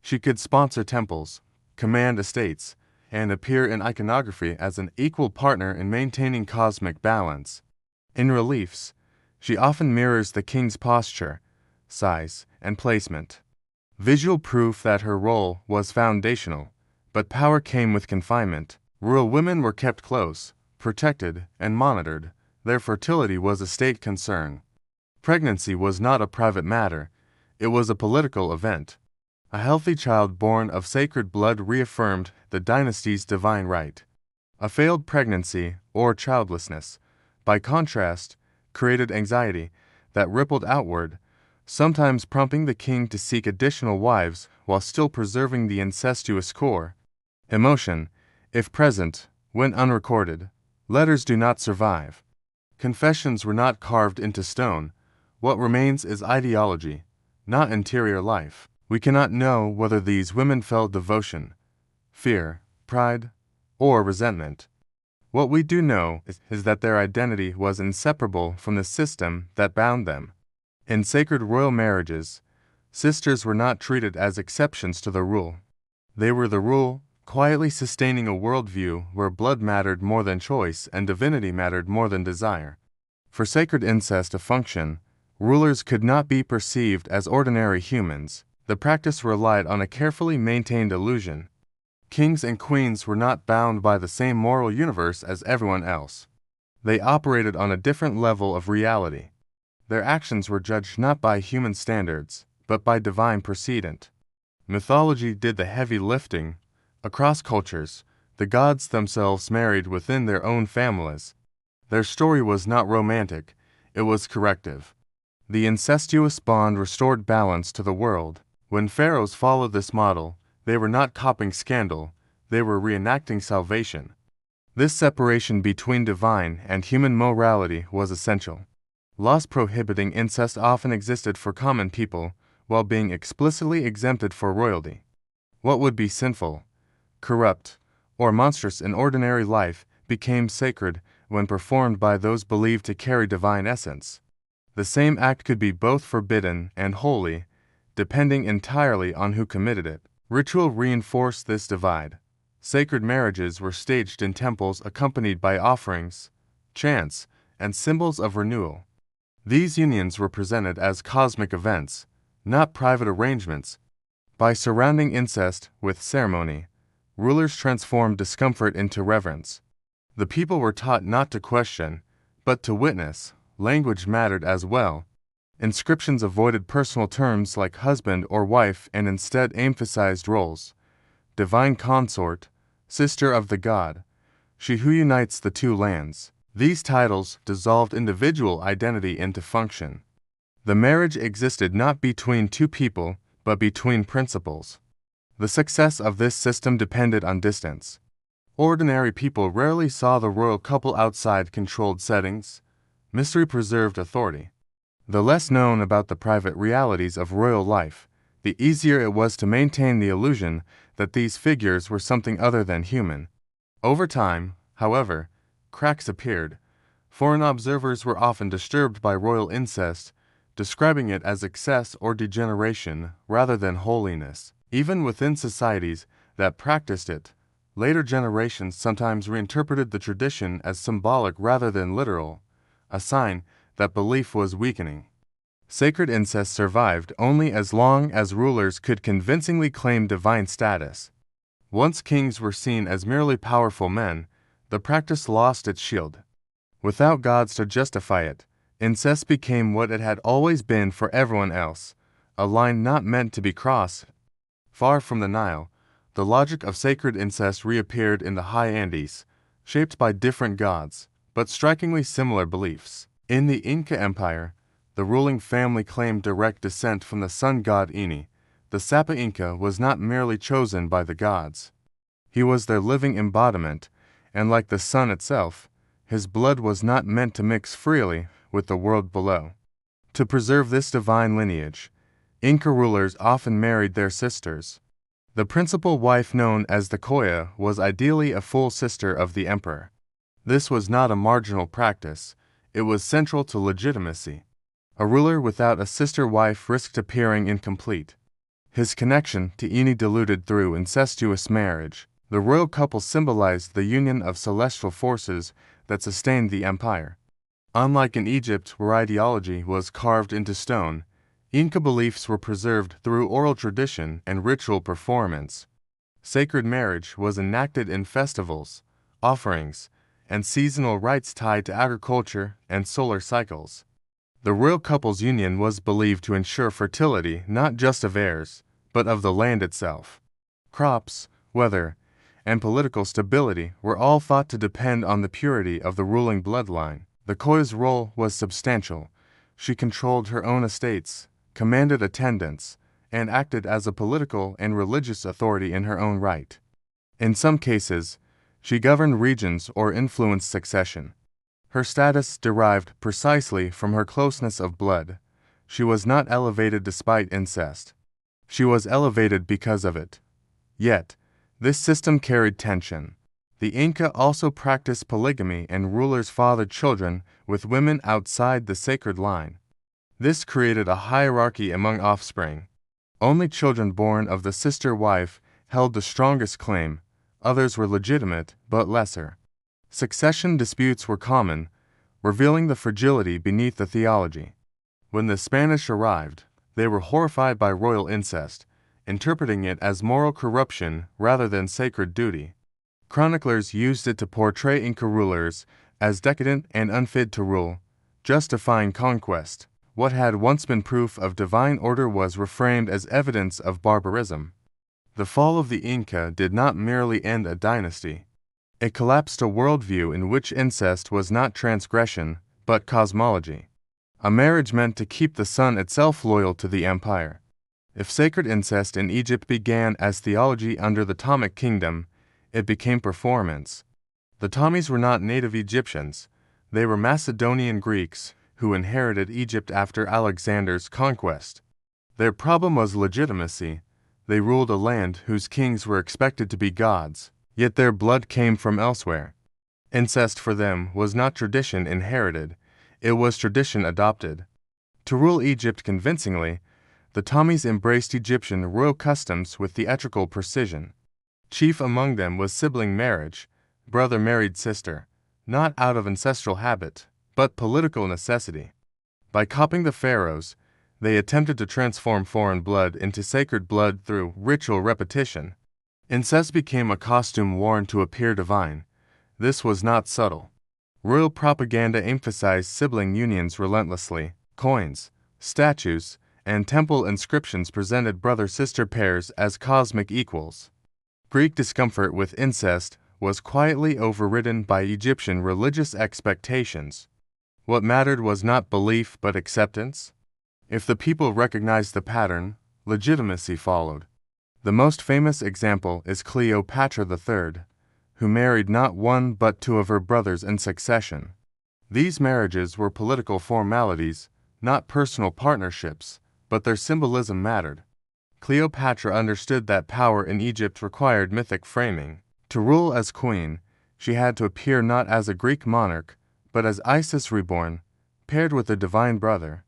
She could sponsor temples, command estates, and appear in iconography as an equal partner in maintaining cosmic balance. In reliefs, she often mirrors the king's posture, size, and placement. Visual proof that her role was foundational, but power came with confinement. Royal women were kept close, protected, and monitored. Their fertility was a state concern. Pregnancy was not a private matter, it was a political event. A healthy child born of sacred blood reaffirmed the dynasty's divine right. A failed pregnancy, or childlessness, by contrast, created anxiety that rippled outward, sometimes prompting the king to seek additional wives while still preserving the incestuous core. Emotion, if present, went unrecorded. Letters do not survive. Confessions were not carved into stone. What remains is ideology, not interior life. We cannot know whether these women felt devotion, fear, pride, or resentment. What we do know is that their identity was inseparable from the system that bound them. In sacred royal marriages, sisters were not treated as exceptions to the rule. They were the rule, quietly sustaining a worldview where blood mattered more than choice and divinity mattered more than desire. For sacred incest to function, rulers could not be perceived as ordinary humans. The practice relied on a carefully maintained illusion. Kings and queens were not bound by the same moral universe as everyone else. They operated on a different level of reality. Their actions were judged not by human standards, but by divine precedent. Mythology did the heavy lifting. Across cultures, the gods themselves married within their own families. Their story was not romantic, it was corrective. The incestuous bond restored balance to the world. When pharaohs followed this model, they were not copying scandal, they were reenacting salvation. This separation between divine and human morality was essential. Laws prohibiting incest often existed for common people, while being explicitly exempted for royalty. What would be sinful, corrupt, or monstrous in ordinary life became sacred when performed by those believed to carry divine essence. The same act could be both forbidden and holy, depending entirely on who committed it. Ritual reinforced this divide. Sacred marriages were staged in temples accompanied by offerings, chants, and symbols of renewal. These unions were presented as cosmic events, not private arrangements. By surrounding incest with ceremony, rulers transformed discomfort into reverence. The people were taught not to question, but to witness. Language mattered as well. Inscriptions avoided personal terms like husband or wife and instead emphasized roles. Divine consort, sister of the god, she who unites the two lands. These titles dissolved individual identity into function. The marriage existed not between two people, but between principles. The success of this system depended on distance. Ordinary people rarely saw the royal couple outside controlled settings. Mystery preserved authority. The less known about the private realities of royal life, the easier it was to maintain the illusion that these figures were something other than human. Over time, however, cracks appeared. Foreign observers were often disturbed by royal incest, describing it as excess or degeneration rather than holiness. Even within societies that practiced it, later generations sometimes reinterpreted the tradition as symbolic rather than literal, a sign that belief was weakening. Sacred incest survived only as long as rulers could convincingly claim divine status. Once kings were seen as merely powerful men, the practice lost its shield. Without gods to justify it, incest became what it had always been for everyone else, a line not meant to be crossed. Far from the Nile, the logic of sacred incest reappeared in the high Andes, shaped by different gods, but strikingly similar beliefs. In the Inca Empire, the ruling family claimed direct descent from the sun god Ini. The Sapa Inca was not merely chosen by the gods. He was their living embodiment, and like the sun itself, his blood was not meant to mix freely with the world below. To preserve this divine lineage, Inca rulers often married their sisters. The principal wife, known as the Koya, was ideally a full sister of the emperor. This was not a marginal practice, it was central to legitimacy. A ruler without a sister wife risked appearing incomplete. His connection to Ini diluted through incestuous marriage. The royal couple symbolized the union of celestial forces that sustained the empire. Unlike in Egypt, where ideology was carved into stone, Inca beliefs were preserved through oral tradition and ritual performance. Sacred marriage was enacted in festivals, offerings, and seasonal rites tied to agriculture and solar cycles. The royal couple's union was believed to ensure fertility not just of heirs, but of the land itself. Crops, weather, and political stability were all thought to depend on the purity of the ruling bloodline. The Koya's role was substantial. She controlled her own estates, commanded attendance, and acted as a political and religious authority in her own right. In some cases, she governed regions or influenced succession. Her status derived precisely from her closeness of blood. She was not elevated despite incest. She was elevated because of it. Yet, this system carried tension. The Inca also practiced polygamy, and rulers fathered children with women outside the sacred line. This created a hierarchy among offspring. Only children born of the sister wife held the strongest claim, others were legitimate but lesser. Succession disputes were common, revealing the fragility beneath the theology. When the Spanish arrived, they were horrified by royal incest, interpreting it as moral corruption rather than sacred duty. Chroniclers used it to portray Inca rulers as decadent and unfit to rule, justifying conquest. What had once been proof of divine order was reframed as evidence of barbarism. The fall of the Inca did not merely end a dynasty. It collapsed a worldview in which incest was not transgression, but cosmology. A marriage meant to keep the son itself loyal to the empire. If sacred incest in Egypt began as theology under the Ptolemaic kingdom, it became performance. The Ptolemies were not native Egyptians. They were Macedonian Greeks who inherited Egypt after Alexander's conquest. Their problem was legitimacy. They ruled a land whose kings were expected to be gods, yet their blood came from elsewhere. Incest for them was not tradition inherited, it was tradition adopted. To rule Egypt convincingly, the Ptolemies embraced Egyptian royal customs with theatrical precision. Chief among them was sibling marriage. Brother married sister, not out of ancestral habit, but political necessity. By copying the pharaohs, they attempted to transform foreign blood into sacred blood through ritual repetition. Incest became a costume worn to appear divine. This was not subtle. Royal propaganda emphasized sibling unions relentlessly. Coins, statues, and temple inscriptions presented brother-sister pairs as cosmic equals. Greek discomfort with incest was quietly overridden by Egyptian religious expectations. What mattered was not belief but acceptance. If the people recognized the pattern, legitimacy followed. The most famous example is Cleopatra III, who married not one but two of her brothers in succession. These marriages were political formalities, not personal partnerships, but their symbolism mattered. Cleopatra understood that power in Egypt required mythic framing. To rule as queen, she had to appear not as a Greek monarch, but as Isis reborn, paired with a divine brother.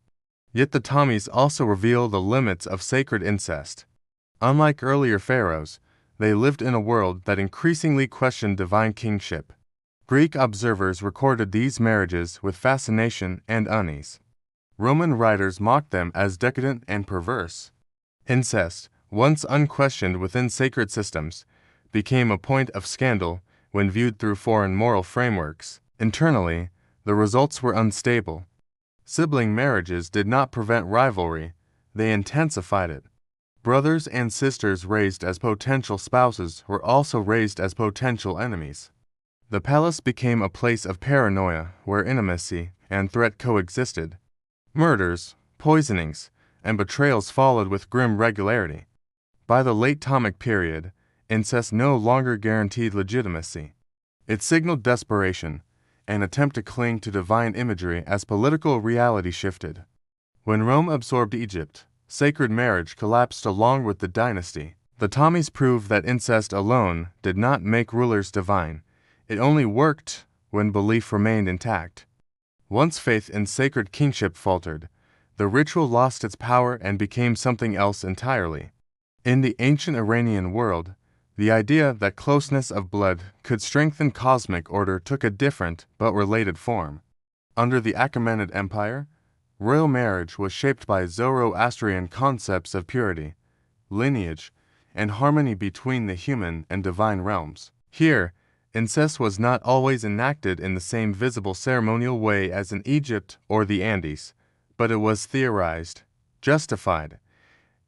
Yet the Ptolemies also reveal the limits of sacred incest. Unlike earlier pharaohs, they lived in a world that increasingly questioned divine kingship. Greek observers recorded these marriages with fascination and unease. Roman writers mocked them as decadent and perverse. Incest, once unquestioned within sacred systems, became a point of scandal when viewed through foreign moral frameworks. Internally, the results were unstable. Sibling marriages did not prevent rivalry, they intensified it. Brothers and sisters raised as potential spouses were also raised as potential enemies. The palace became a place of paranoia where intimacy and threat coexisted. Murders, poisonings, and betrayals followed with grim regularity. By the late Ptolemaic period, incest no longer guaranteed legitimacy. It signaled desperation, an attempt to cling to divine imagery as political reality shifted. When Rome absorbed Egypt, sacred marriage collapsed along with the dynasty. The Ptolemies proved that incest alone did not make rulers divine. It only worked when belief remained intact. Once faith in sacred kingship faltered, the ritual lost its power and became something else entirely. In the ancient Iranian world, the idea that closeness of blood could strengthen cosmic order took a different but related form. Under the Achaemenid Empire, royal marriage was shaped by Zoroastrian concepts of purity, lineage, and harmony between the human and divine realms. Here, incest was not always enacted in the same visible ceremonial way as in Egypt or the Andes, but it was theorized, justified,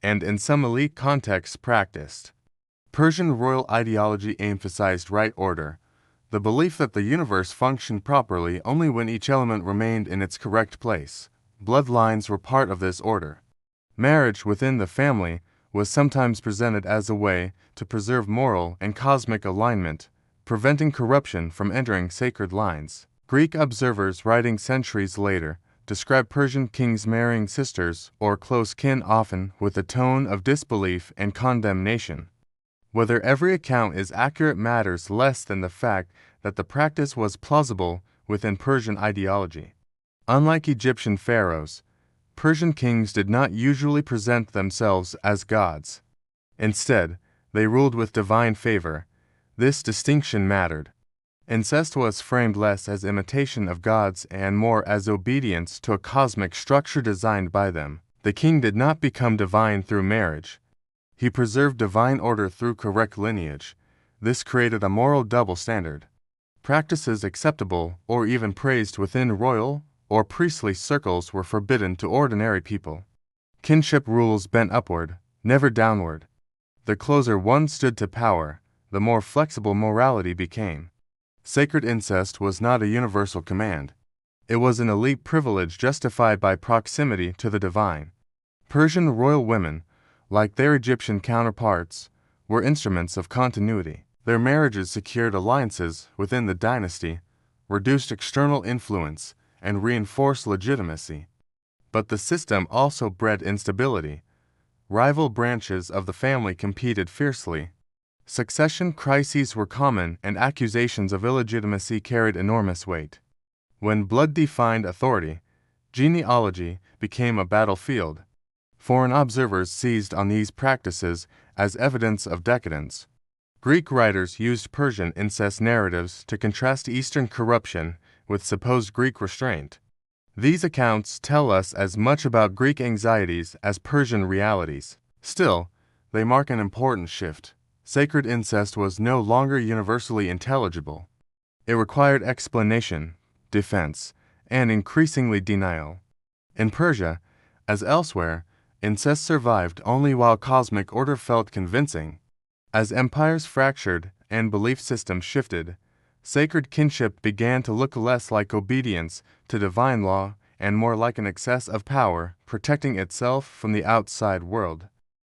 and in some elite contexts practiced. Persian royal ideology emphasized right order, the belief that the universe functioned properly only when each element remained in its correct place. Bloodlines were part of this order. Marriage within the family was sometimes presented as a way to preserve moral and cosmic alignment, preventing corruption from entering sacred lines. Greek observers writing centuries later describe Persian kings marrying sisters or close kin often with a tone of disbelief and condemnation. Whether every account is accurate matters less than the fact that the practice was plausible within Persian ideology. Unlike Egyptian pharaohs, Persian kings did not usually present themselves as gods. Instead, they ruled with divine favor. This distinction mattered. Incest was framed less as imitation of gods and more as obedience to a cosmic structure designed by them. The king did not become divine through marriage. He preserved divine order through correct lineage. This created a moral double standard. Practices acceptable or even praised within royal or priestly circles were forbidden to ordinary people. Kinship rules bent upward, never downward. The closer one stood to power, the more flexible morality became. Sacred incest was not a universal command. It was an elite privilege justified by proximity to the divine. Persian royal women, like their Egyptian counterparts, were instruments of continuity. Their marriages secured alliances within the dynasty, reduced external influence, and reinforced legitimacy. But the system also bred instability. Rival branches of the family competed fiercely. Succession crises were common, and accusations of illegitimacy carried enormous weight. When blood defined authority, genealogy became a battlefield. Foreign observers seized on these practices as evidence of decadence. Greek writers used Persian incest narratives to contrast Eastern corruption with supposed Greek restraint. These accounts tell us as much about Greek anxieties as Persian realities. Still, they mark an important shift. Sacred incest was no longer universally intelligible. It required explanation, defense, and increasingly denial. In Persia, as elsewhere, incest survived only while cosmic order felt convincing. As empires fractured and belief systems shifted, sacred kinship began to look less like obedience to divine law and more like an excess of power protecting itself from the outside world.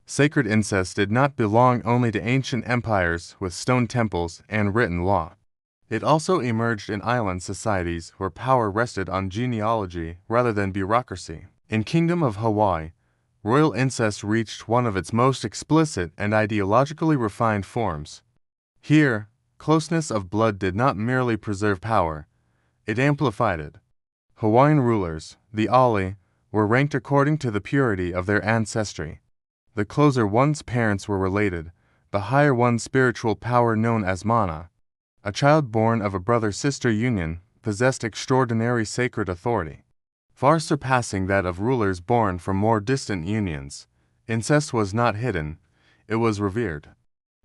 Sacred incest did not belong only to ancient empires with stone temples and written law. It also emerged in island societies where power rested on genealogy rather than bureaucracy. In Kingdom of Hawaii, royal incest reached one of its most explicit and ideologically refined forms. Here, closeness of blood did not merely preserve power, it amplified it. Hawaiian rulers, the Ali, were ranked according to the purity of their ancestry. The closer one's parents were related, the higher one's spiritual power known as mana. A child born of a brother-sister union possessed extraordinary sacred authority, far surpassing that of rulers born from more distant unions. Incest was not hidden, it was revered.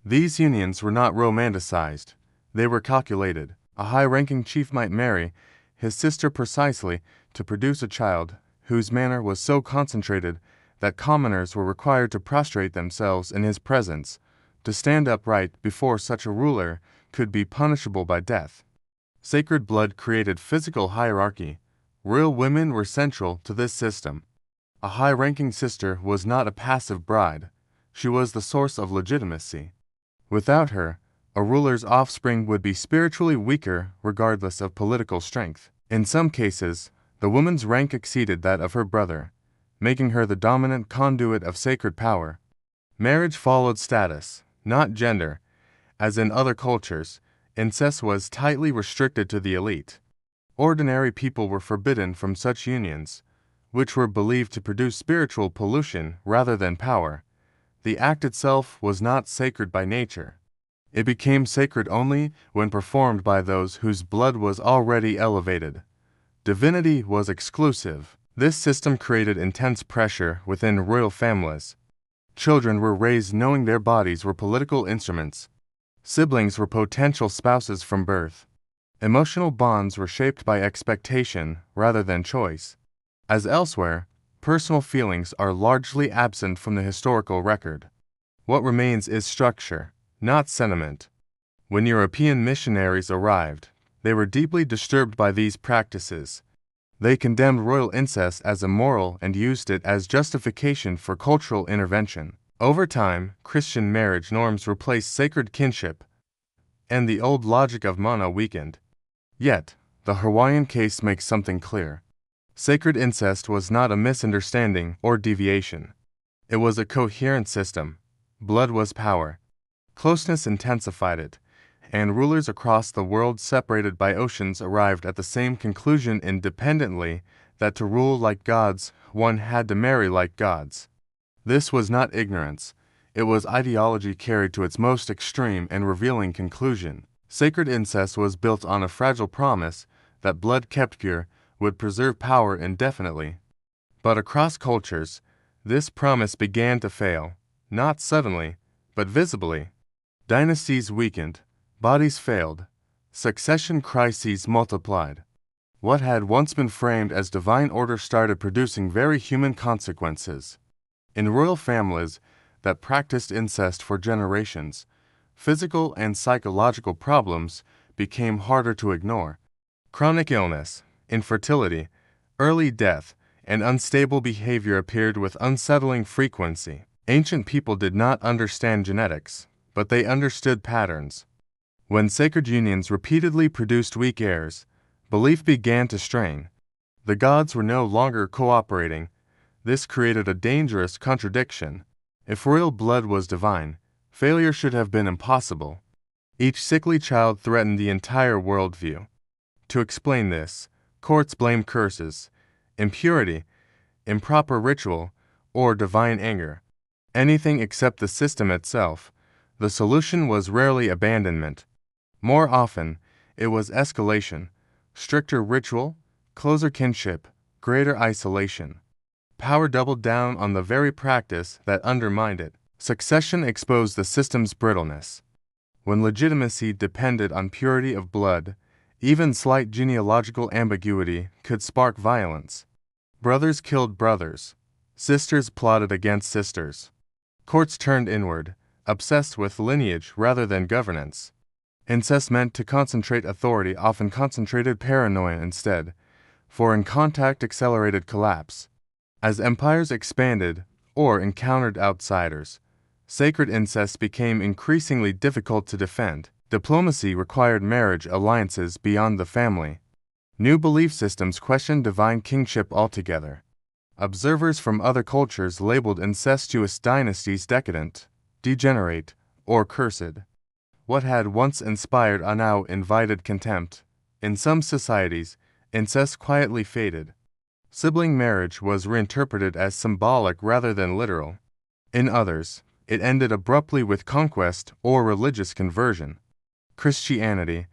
These unions were not romanticized, they were calculated. A high-ranking chief might marry his sister precisely to produce a child whose manner was so concentrated that commoners were required to prostrate themselves in his presence. To stand upright before such a ruler could be punishable by death. Sacred blood created physical hierarchy. Royal women were central to this system. A high-ranking sister was not a passive bride. She was the source of legitimacy. Without her, a ruler's offspring would be spiritually weaker regardless of political strength. In some cases, the woman's rank exceeded that of her brother, making her the dominant conduit of sacred power. Marriage followed status, not gender. As in other cultures, incest was tightly restricted to the elite. Ordinary people were forbidden from such unions, which were believed to produce spiritual pollution rather than power. The act itself was not sacred by nature. It became sacred only when performed by those whose blood was already elevated. Divinity was exclusive. This system created intense pressure within royal families. Children were raised knowing their bodies were political instruments. Siblings were potential spouses from birth. Emotional bonds were shaped by expectation rather than choice. As elsewhere, personal feelings are largely absent from the historical record. What remains is structure, not sentiment. When European missionaries arrived, they were deeply disturbed by these practices. They condemned royal incest as immoral and used it as justification for cultural intervention. Over time, Christian marriage norms replaced sacred kinship, and the old logic of mana weakened. Yet, the Hawaiian case makes something clear. Sacred incest was not a misunderstanding or deviation. It was a coherent system. Blood was power. Closeness intensified it, and rulers across the world separated by oceans arrived at the same conclusion independently, that to rule like gods, one had to marry like gods. This was not ignorance. It was ideology carried to its most extreme and revealing conclusion. Sacred incest was built on a fragile promise that blood kept pure would preserve power indefinitely. But across cultures, this promise began to fail, not suddenly, but visibly. Dynasties weakened, bodies failed, succession crises multiplied. What had once been framed as divine order started producing very human consequences. In royal families that practiced incest for generations, physical and psychological problems became harder to ignore. Chronic illness, infertility, early death, and unstable behavior appeared with unsettling frequency. Ancient people did not understand genetics, but they understood patterns. When sacred unions repeatedly produced weak heirs, belief began to strain. The gods were no longer cooperating. This created a dangerous contradiction. If royal blood was divine, failure should have been impossible. Each sickly child threatened the entire worldview. To explain this, courts blamed curses, impurity, improper ritual, or divine anger. Anything except the system itself. The solution was rarely abandonment. More often, it was escalation, stricter ritual, closer kinship, greater isolation. Power doubled down on the very practice that undermined it. Succession exposed the system's brittleness. When legitimacy depended on purity of blood, even slight genealogical ambiguity could spark violence. Brothers killed brothers. Sisters plotted against sisters. Courts turned inward, obsessed with lineage rather than governance. Incest meant to concentrate authority often concentrated paranoia instead, for in contact accelerated collapse. As empires expanded or encountered outsiders, sacred incest became increasingly difficult to defend. Diplomacy required marriage alliances beyond the family. New belief systems questioned divine kingship altogether. Observers from other cultures labeled incestuous dynasties decadent, degenerate, or cursed. What had once inspired awe now invited contempt. In some societies, incest quietly faded. Sibling marriage was reinterpreted as symbolic rather than literal. In others, it ended abruptly with conquest or religious conversion. Christianity,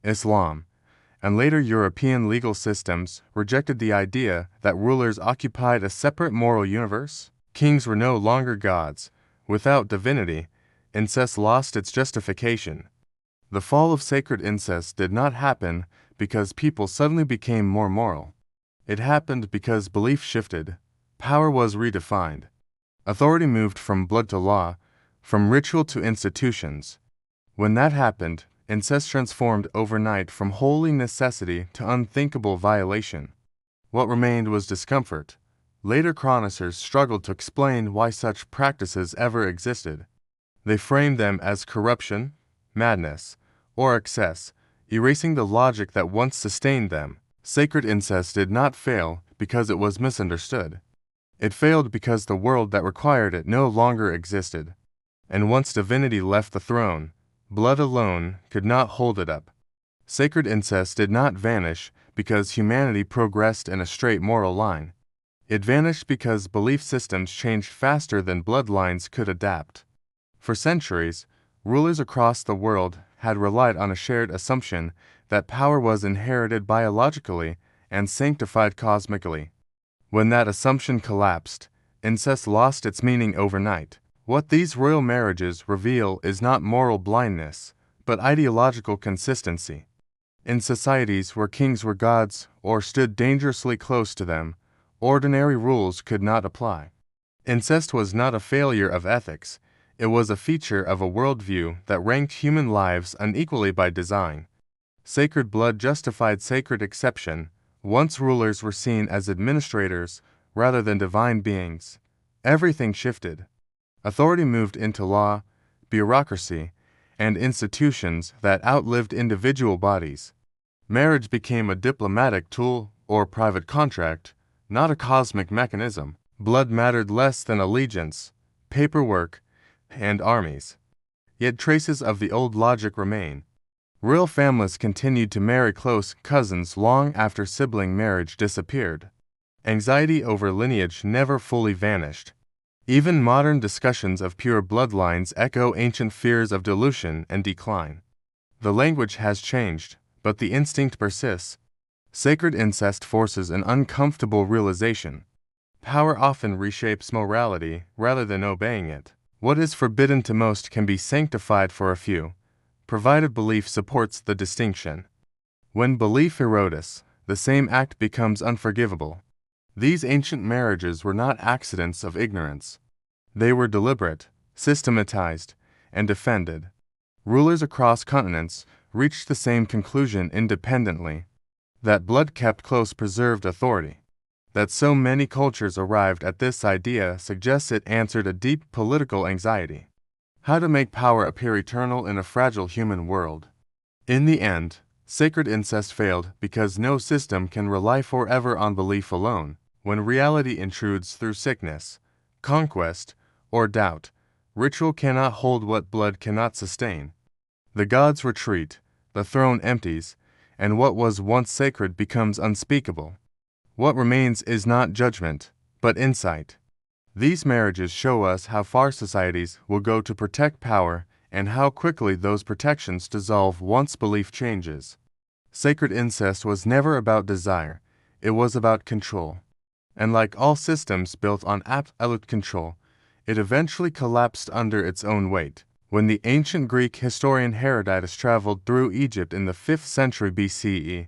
Islam, and later European legal systems rejected the idea that rulers occupied a separate moral universe. Kings were no longer gods. Without divinity, incest lost its justification. The fall of sacred incest did not happen because people suddenly became more moral. It happened because belief shifted. Power was redefined. Authority moved from blood to law, from ritual to institutions. When that happened, incest transformed overnight from holy necessity to unthinkable violation. What remained was discomfort. Later chroniclers struggled to explain why such practices ever existed. They framed them as corruption, madness, or excess, erasing the logic that once sustained them. Sacred incest did not fail because it was misunderstood. It failed because the world that required it no longer existed. And once divinity left the throne, blood alone could not hold it up. Sacred incest did not vanish because humanity progressed in a straight moral line. It vanished because belief systems changed faster than bloodlines could adapt. For centuries, rulers across the world had relied on a shared assumption that power was inherited biologically and sanctified cosmically. When that assumption collapsed, incest lost its meaning overnight. What these royal marriages reveal is not moral blindness, but ideological consistency. In societies where kings were gods or stood dangerously close to them, ordinary rules could not apply. Incest was not a failure of ethics. It was a feature of a worldview that ranked human lives unequally by design. Sacred blood justified sacred exception, Once rulers were seen as administrators rather than divine beings. Everything shifted. Authority moved into law, bureaucracy, and institutions that outlived individual bodies. Marriage became a diplomatic tool or private contract, not a cosmic mechanism. Blood mattered less than allegiance, paperwork, and armies. Yet traces of the old logic remain. Royal families continued to marry close cousins long after sibling marriage disappeared. Anxiety over lineage never fully vanished. Even modern discussions of pure bloodlines echo ancient fears of dilution and decline. The language has changed, but the instinct persists. Sacred incest forces an uncomfortable realization. Power often reshapes morality rather than obeying it. What is forbidden to most can be sanctified for a few, provided belief supports the distinction. When belief erodes, the same act becomes unforgivable. These ancient marriages were not accidents of ignorance. They were deliberate, systematized, and defended. Rulers across continents reached the same conclusion independently. That blood kept close preserved authority. That so many cultures arrived at this idea suggests it answered a deep political anxiety. How to make power appear eternal in a fragile human world. In the end, sacred incest failed because no system can rely forever on belief alone. When reality intrudes through sickness, conquest, or doubt, ritual cannot hold what blood cannot sustain. The gods retreat, the throne empties, and what was once sacred becomes unspeakable. What remains is not judgment, but insight. These marriages show us how far societies will go to protect power and how quickly those protections dissolve once belief changes. Sacred incest was never about desire, it was about control. And like all systems built on absolute control, it eventually collapsed under its own weight. When the ancient Greek historian Herodotus traveled through Egypt in the 5th century BCE,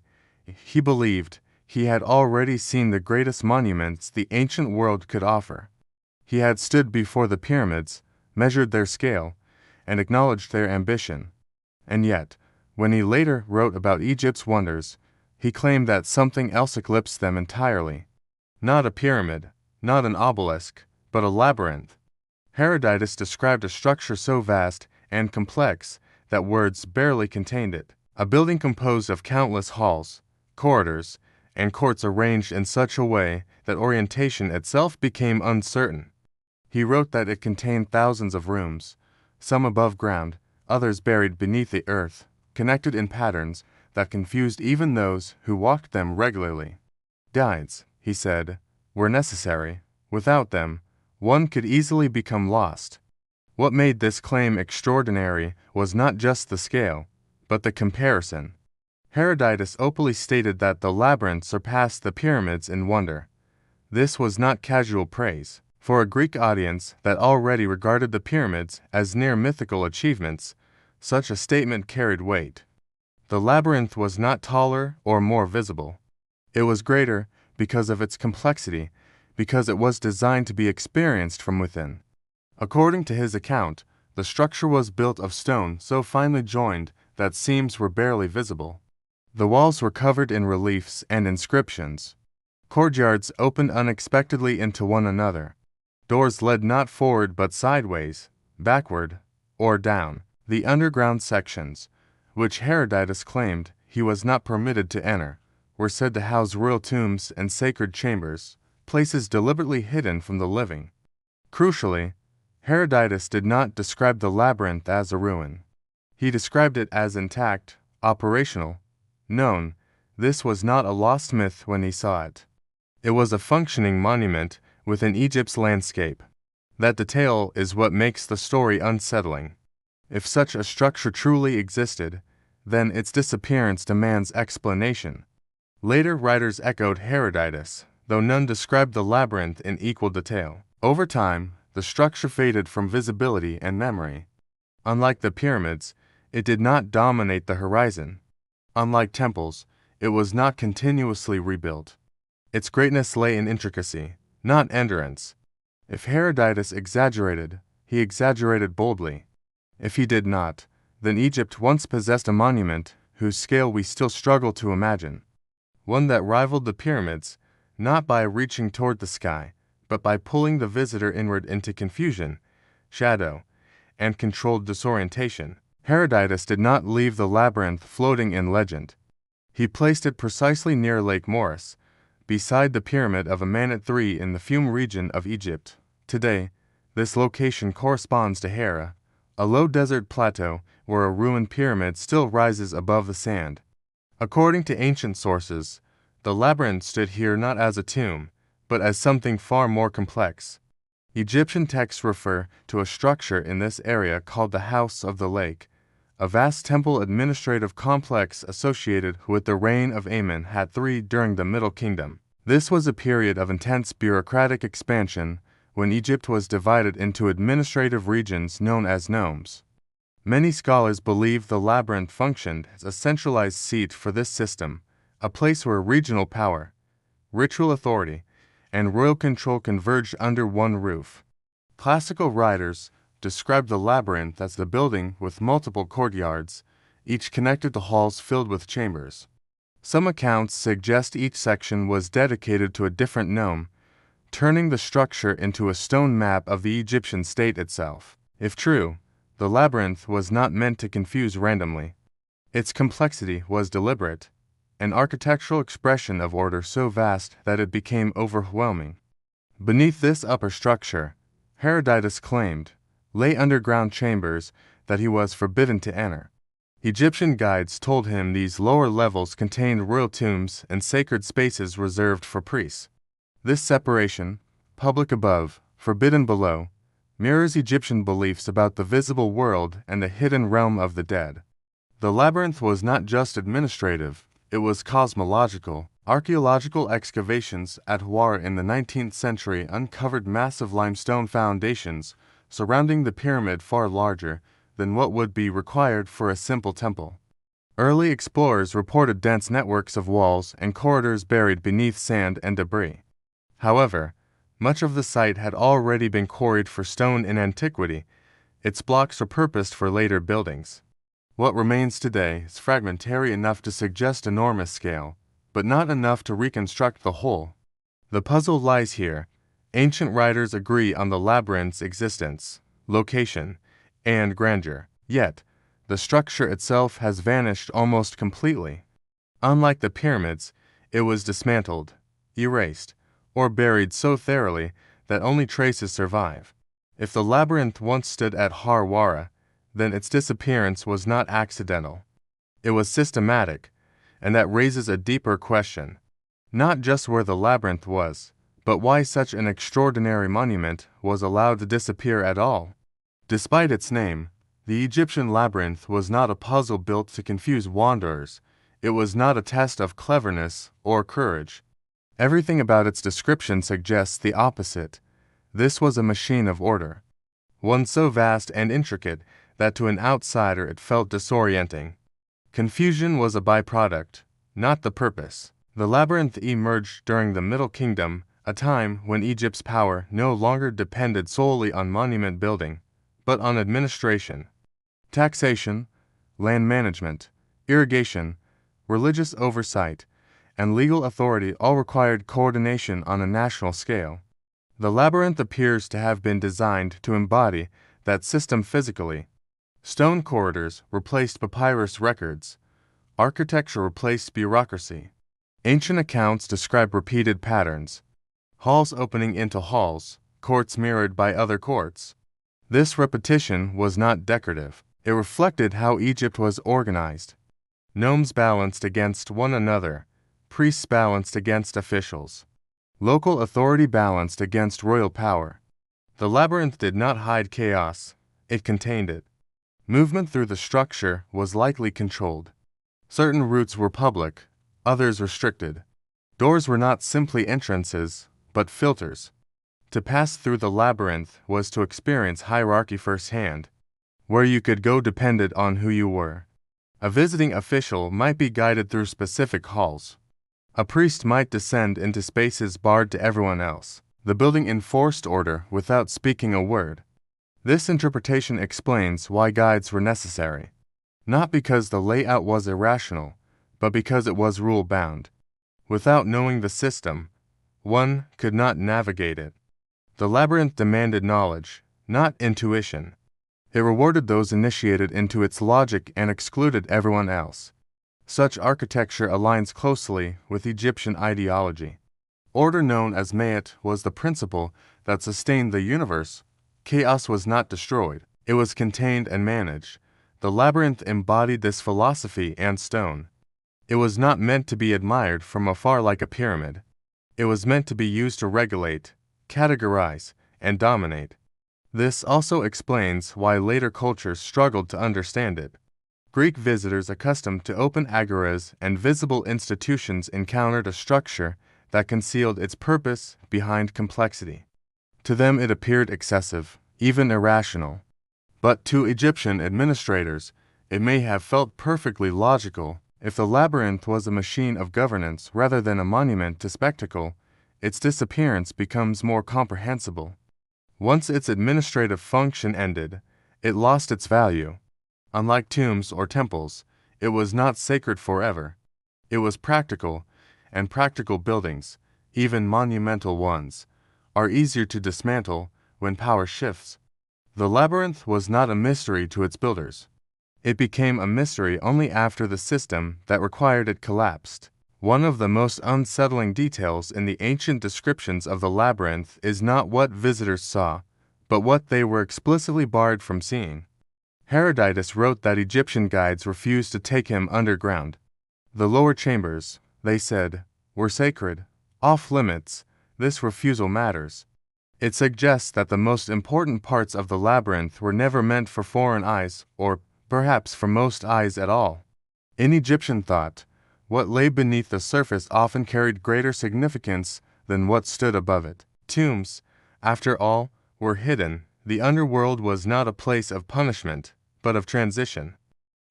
he believed he had already seen the greatest monuments the ancient world could offer. He had stood before the pyramids, measured their scale, and acknowledged their ambition. And yet, when he later wrote about Egypt's wonders, he claimed that something else eclipsed them entirely. Not a pyramid, not an obelisk, but a labyrinth. Herodotus described a structure so vast and complex that words barely contained it. A building composed of countless halls, corridors, and courts arranged in such a way that orientation itself became uncertain. He wrote that it contained thousands of rooms, some above ground, others buried beneath the earth, connected in patterns that confused even those who walked them regularly. Guides, he said, were necessary. Without them, one could easily become lost. What made this claim extraordinary was not just the scale, but the comparison. Herodotus openly stated that the labyrinth surpassed the pyramids in wonder. This was not casual praise. For a Greek audience that already regarded the pyramids as near mythical achievements, such a statement carried weight. The labyrinth was not taller or more visible. It was greater because of its complexity, because it was designed to be experienced from within. According to his account, the structure was built of stone so finely joined that seams were barely visible. The walls were covered in reliefs and inscriptions. Courtyards opened unexpectedly into one another. Doors led not forward but sideways, backward, or down. The underground sections, which Herodotus claimed he was not permitted to enter, were said to house royal tombs and sacred chambers, places deliberately hidden from the living. Crucially, Herodotus did not describe the labyrinth as a ruin. He described it as intact, operational, known. This was not a lost myth when he saw it. It was a functioning monument within Egypt's landscape. That detail is what makes the story unsettling. If such a structure truly existed, then its disappearance demands explanation. Later writers echoed Herodotus, though none described the labyrinth in equal detail. Over time, the structure faded from visibility and memory. Unlike the pyramids, it did not dominate the horizon. Unlike temples, it was not continuously rebuilt. Its greatness lay in intricacy, not endurance. If Herodotus exaggerated, he exaggerated boldly. If he did not, then Egypt once possessed a monument whose scale we still struggle to imagine. one that rivaled the pyramids, not by reaching toward the sky, but by pulling the visitor inward into confusion, shadow, and controlled disorientation. Herodotus did not leave the labyrinth floating in legend. He placed it precisely near Lake Moeris, beside the pyramid of Amenet III in the Fiume region of Egypt. Today, this location corresponds to Hera, a low desert plateau where a ruined pyramid still rises above the sand. According to ancient sources, the labyrinth stood here not as a tomb, but as something far more complex. Egyptian texts refer to a structure in this area called the House of the Lake, a vast temple administrative complex associated with the reign of Amenhotep III during the Middle Kingdom. This was a period of intense bureaucratic expansion when Egypt was divided into administrative regions known as nomes. Many scholars believe the labyrinth functioned as a centralized seat for this system, a place where regional power, ritual authority, and royal control converged under one roof. Classical writers described the labyrinth as the building with multiple courtyards, each connected to halls filled with chambers. Some accounts suggest each section was dedicated to a different nome, turning the structure into a stone map of the Egyptian state itself. If true, the labyrinth was not meant to confuse randomly. Its complexity was deliberate, an architectural expression of order so vast that it became overwhelming. Beneath this upper structure, Herodotus claimed, lay underground chambers that he was forbidden to enter. Egyptian guides told him these lower levels contained royal tombs and sacred spaces reserved for priests. This separation, public above, forbidden below, mirrors Egyptian beliefs about the visible world and the hidden realm of the dead. The labyrinth was not just administrative, it was cosmological. Archaeological excavations at Hawara in the 19th century uncovered massive limestone foundations surrounding the pyramid far larger than what would be required for a simple temple. Early explorers reported dense networks of walls and corridors buried beneath sand and debris. However, much of the site had already been quarried for stone in antiquity. Its blocks were purposed for later buildings. What remains today is fragmentary enough to suggest enormous scale, but not enough to reconstruct the whole. The puzzle lies here. Ancient writers agree on the labyrinth's existence, location, and grandeur. Yet, the structure itself has vanished almost completely. Unlike the pyramids, it was dismantled, erased, or buried so thoroughly that only traces survive. If the labyrinth once stood at Hawara, then its disappearance was not accidental. It was systematic, and that raises a deeper question. Not just where the labyrinth was, but why such an extraordinary monument was allowed to disappear at all. Despite its name, the Egyptian labyrinth was not a puzzle built to confuse wanderers. It was not a test of cleverness or courage. Everything about its description suggests the opposite. This was a machine of order, one so vast and intricate that to an outsider it felt disorienting. Confusion was a byproduct, not the purpose. The labyrinth emerged during the Middle Kingdom, a time when Egypt's power no longer depended solely on monument building, but on administration. Taxation, land management, irrigation, religious oversight, and legal authority all required coordination on a national scale. The labyrinth appears to have been designed to embody that system physically. Stone corridors replaced papyrus records. Architecture replaced bureaucracy. Ancient accounts describe repeated patterns. Halls opening into halls, courts mirrored by other courts. This repetition was not decorative. It reflected how Egypt was organized. Nomes balanced against one another, priests balanced against officials, local authority balanced against royal power. The labyrinth did not hide chaos, it contained it. Movement through the structure was likely controlled. Certain routes were public, others restricted. Doors were not simply entrances, but filters. To pass through the labyrinth was to experience hierarchy firsthand. Where you could go depended on who you were. A visiting official might be guided through specific halls. A priest might descend into spaces barred to everyone else. The building enforced order without speaking a word. This interpretation explains why guides were necessary. Not because the layout was irrational, but because it was rule-bound. Without knowing the system, one could not navigate it. The labyrinth demanded knowledge, not intuition. It rewarded those initiated into its logic and excluded everyone else. Such architecture aligns closely with Egyptian ideology. Order known as Mayat was the principle that sustained the universe. Chaos was not destroyed, it was contained and managed. The labyrinth embodied this philosophy and stone. It was not meant to be admired from afar like a pyramid. It was meant to be used to regulate, categorize, and dominate. This also explains why later cultures struggled to understand it. Greek visitors accustomed to open agoras and visible institutions encountered a structure that concealed its purpose behind complexity. To them it appeared excessive, even irrational. But to Egyptian administrators, it may have felt perfectly logical. If the labyrinth was a machine of governance rather than a monument to spectacle, its disappearance becomes more comprehensible. Once its administrative function ended, it lost its value. Unlike tombs or temples, it was not sacred forever. It was practical, and practical buildings, even monumental ones, are easier to dismantle when power shifts. The labyrinth was not a mystery to its builders. It became a mystery only after the system that required it collapsed. One of the most unsettling details in the ancient descriptions of the labyrinth is not what visitors saw, but what they were explicitly barred from seeing. Herodotus wrote that Egyptian guides refused to take him underground. The lower chambers, they said, were sacred, off-limits. This refusal matters. It suggests that the most important parts of the labyrinth were never meant for foreign eyes, or perhaps for most eyes at all. In Egyptian thought, what lay beneath the surface often carried greater significance than what stood above it. Tombs, after all, were hidden. The underworld was not a place of punishment, but of transition.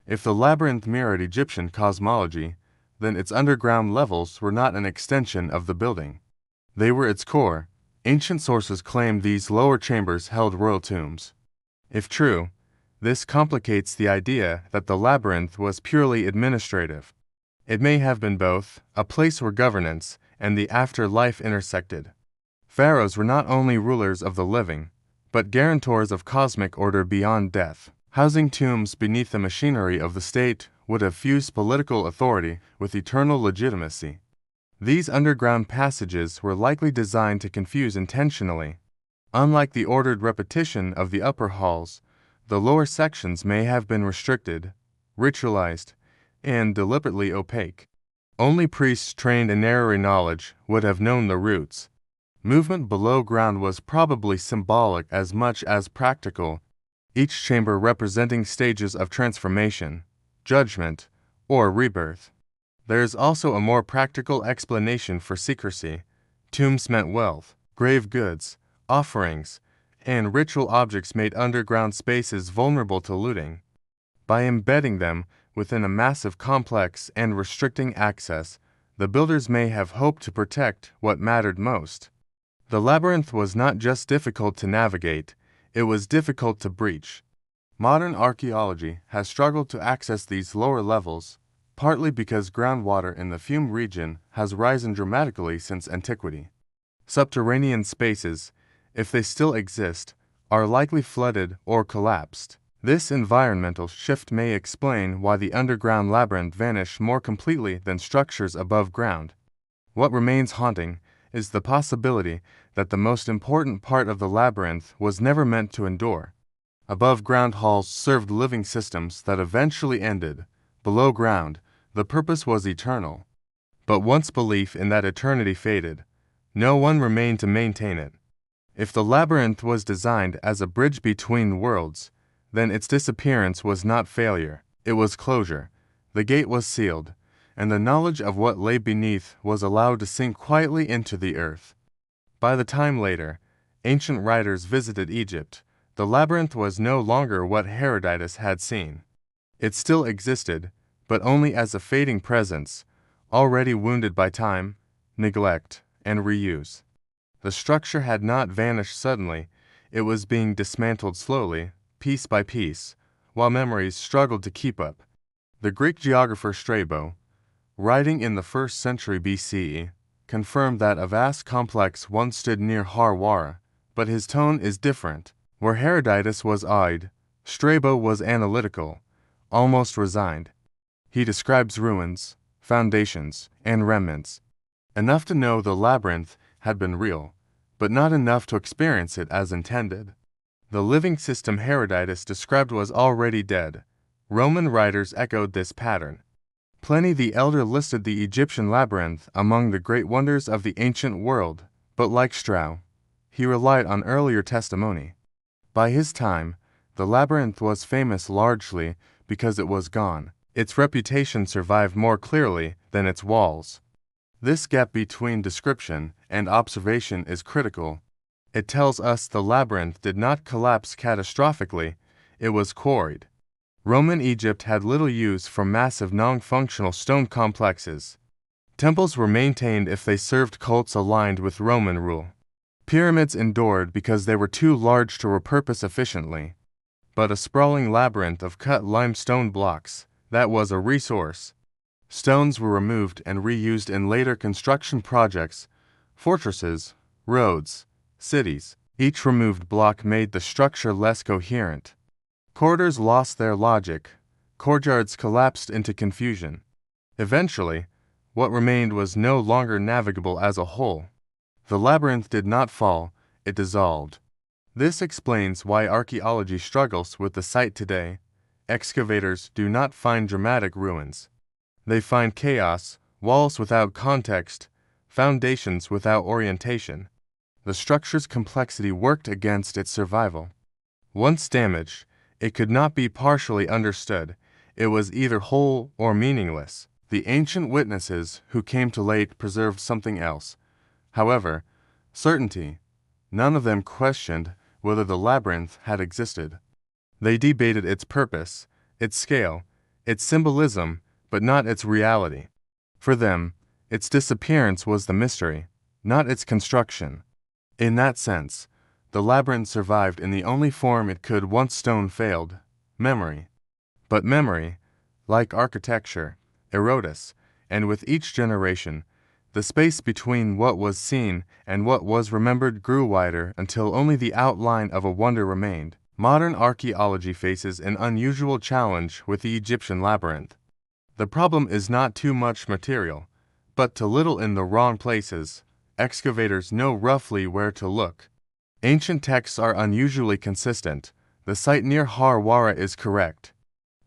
If the labyrinth mirrored Egyptian cosmology, then its underground levels were not an extension of the building. They were its core. Ancient sources claimed these lower chambers held royal tombs. If true, this complicates the idea that the labyrinth was purely administrative. It may have been both, a place where governance and the afterlife intersected. Pharaohs were not only rulers of the living, but guarantors of cosmic order beyond death. Housing tombs beneath the machinery of the state would have fused political authority with eternal legitimacy. These underground passages were likely designed to confuse intentionally. Unlike the ordered repetition of the upper halls, the lower sections may have been restricted, ritualized, and deliberately opaque. Only priests trained in narrower knowledge would have known the routes. Movement below ground was probably symbolic as much as practical, each chamber representing stages of transformation, judgment, or rebirth. There is also a more practical explanation for secrecy. Tombs meant wealth, grave goods, offerings, and ritual objects made underground spaces vulnerable to looting. By embedding them within a massive complex and restricting access, the builders may have hoped to protect what mattered most. The labyrinth was not just difficult to navigate, it was difficult to breach. Modern archaeology has struggled to access these lower levels, partly because groundwater in the Fiume region has risen dramatically since antiquity. Subterranean spaces, if they still exist, are likely flooded or collapsed. This environmental shift may explain why the underground labyrinth vanished more completely than structures above ground. What remains haunting is the possibility that the most important part of the labyrinth was never meant to endure. Above-ground halls served living systems that eventually ended. Below ground, the purpose was eternal. But once belief in that eternity faded, no one remained to maintain it. If the labyrinth was designed as a bridge between worlds, then its disappearance was not failure, it was closure. The gate was sealed, and the knowledge of what lay beneath was allowed to sink quietly into the earth. By the time later, ancient writers visited Egypt, the labyrinth was no longer what Herodotus had seen. It still existed, but only as a fading presence, already wounded by time, neglect, and reuse. The structure had not vanished suddenly, it was being dismantled slowly, piece by piece, while memories struggled to keep up. The Greek geographer Strabo, writing in the 1st century BCE, confirmed that a vast complex once stood near Harwara, but his tone is different. Where Herodotus was awed, Strabo was analytical, almost resigned. He describes ruins, foundations, and remnants. Enough to know the labyrinth had been real, but not enough to experience it as intended. The living system Herodotus described was already dead. Roman writers echoed this pattern. Pliny the Elder listed the Egyptian labyrinth among the great wonders of the ancient world, but like Strabo, he relied on earlier testimony. By his time, the labyrinth was famous largely because it was gone. Its reputation survived more clearly than its walls. This gap between description and observation is critical. It tells us the labyrinth did not collapse catastrophically, it was quarried. Roman Egypt had little use for massive non-functional stone complexes. Temples were maintained if they served cults aligned with Roman rule. Pyramids endured because they were too large to repurpose efficiently. But a sprawling labyrinth of cut limestone blocks, that was a resource. Stones were removed and reused in later construction projects, fortresses, roads, cities. Each removed block made the structure less coherent. Corridors lost their logic. Courtyards collapsed into confusion. Eventually, what remained was no longer navigable as a whole. The labyrinth did not fall, it dissolved. This explains why archaeology struggles with the site today. Excavators do not find dramatic ruins. They find chaos, walls without context, foundations without orientation. The structure's complexity worked against its survival. Once damaged, it could not be partially understood. It was either whole or meaningless. The ancient witnesses who came to late preserved something else. However, certainty. None of them questioned whether the labyrinth had existed. They debated its purpose, its scale, its symbolism, but not its reality. For them, its disappearance was the mystery, not its construction. In that sense, the labyrinth survived in the only form it could once stone failed, memory. But memory, like architecture, erodes, and with each generation, the space between what was seen and what was remembered grew wider until only the outline of a wonder remained. Modern archaeology faces an unusual challenge with the Egyptian labyrinth. The problem is not too much material, but too little in the wrong places. Excavators know roughly where to look. Ancient texts are unusually consistent. The site near Harwara is correct.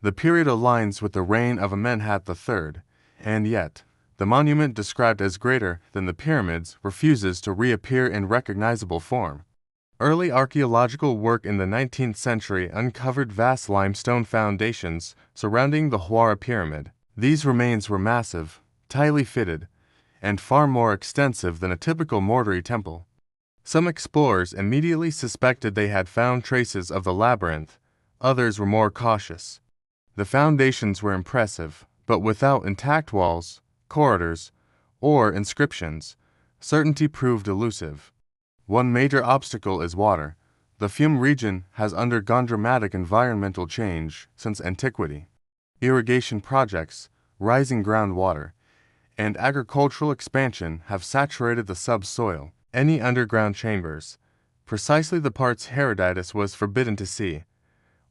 The period aligns with the reign of Amenhotep III, and yet, the monument described as greater than the pyramids refuses to reappear in recognizable form. Early archaeological work in the 19th century uncovered vast limestone foundations surrounding the Hawara pyramid. These remains were massive, tightly fitted, and far more extensive than a typical mortuary temple. Some explorers immediately suspected they had found traces of the labyrinth, others were more cautious. The foundations were impressive, but without intact walls, corridors, or inscriptions, certainty proved elusive. One major obstacle is water. The Fiume region has undergone dramatic environmental change since antiquity. Irrigation projects, rising groundwater, and agricultural expansion have saturated the subsoil. Any underground chambers, precisely the parts Herodotus was forbidden to see,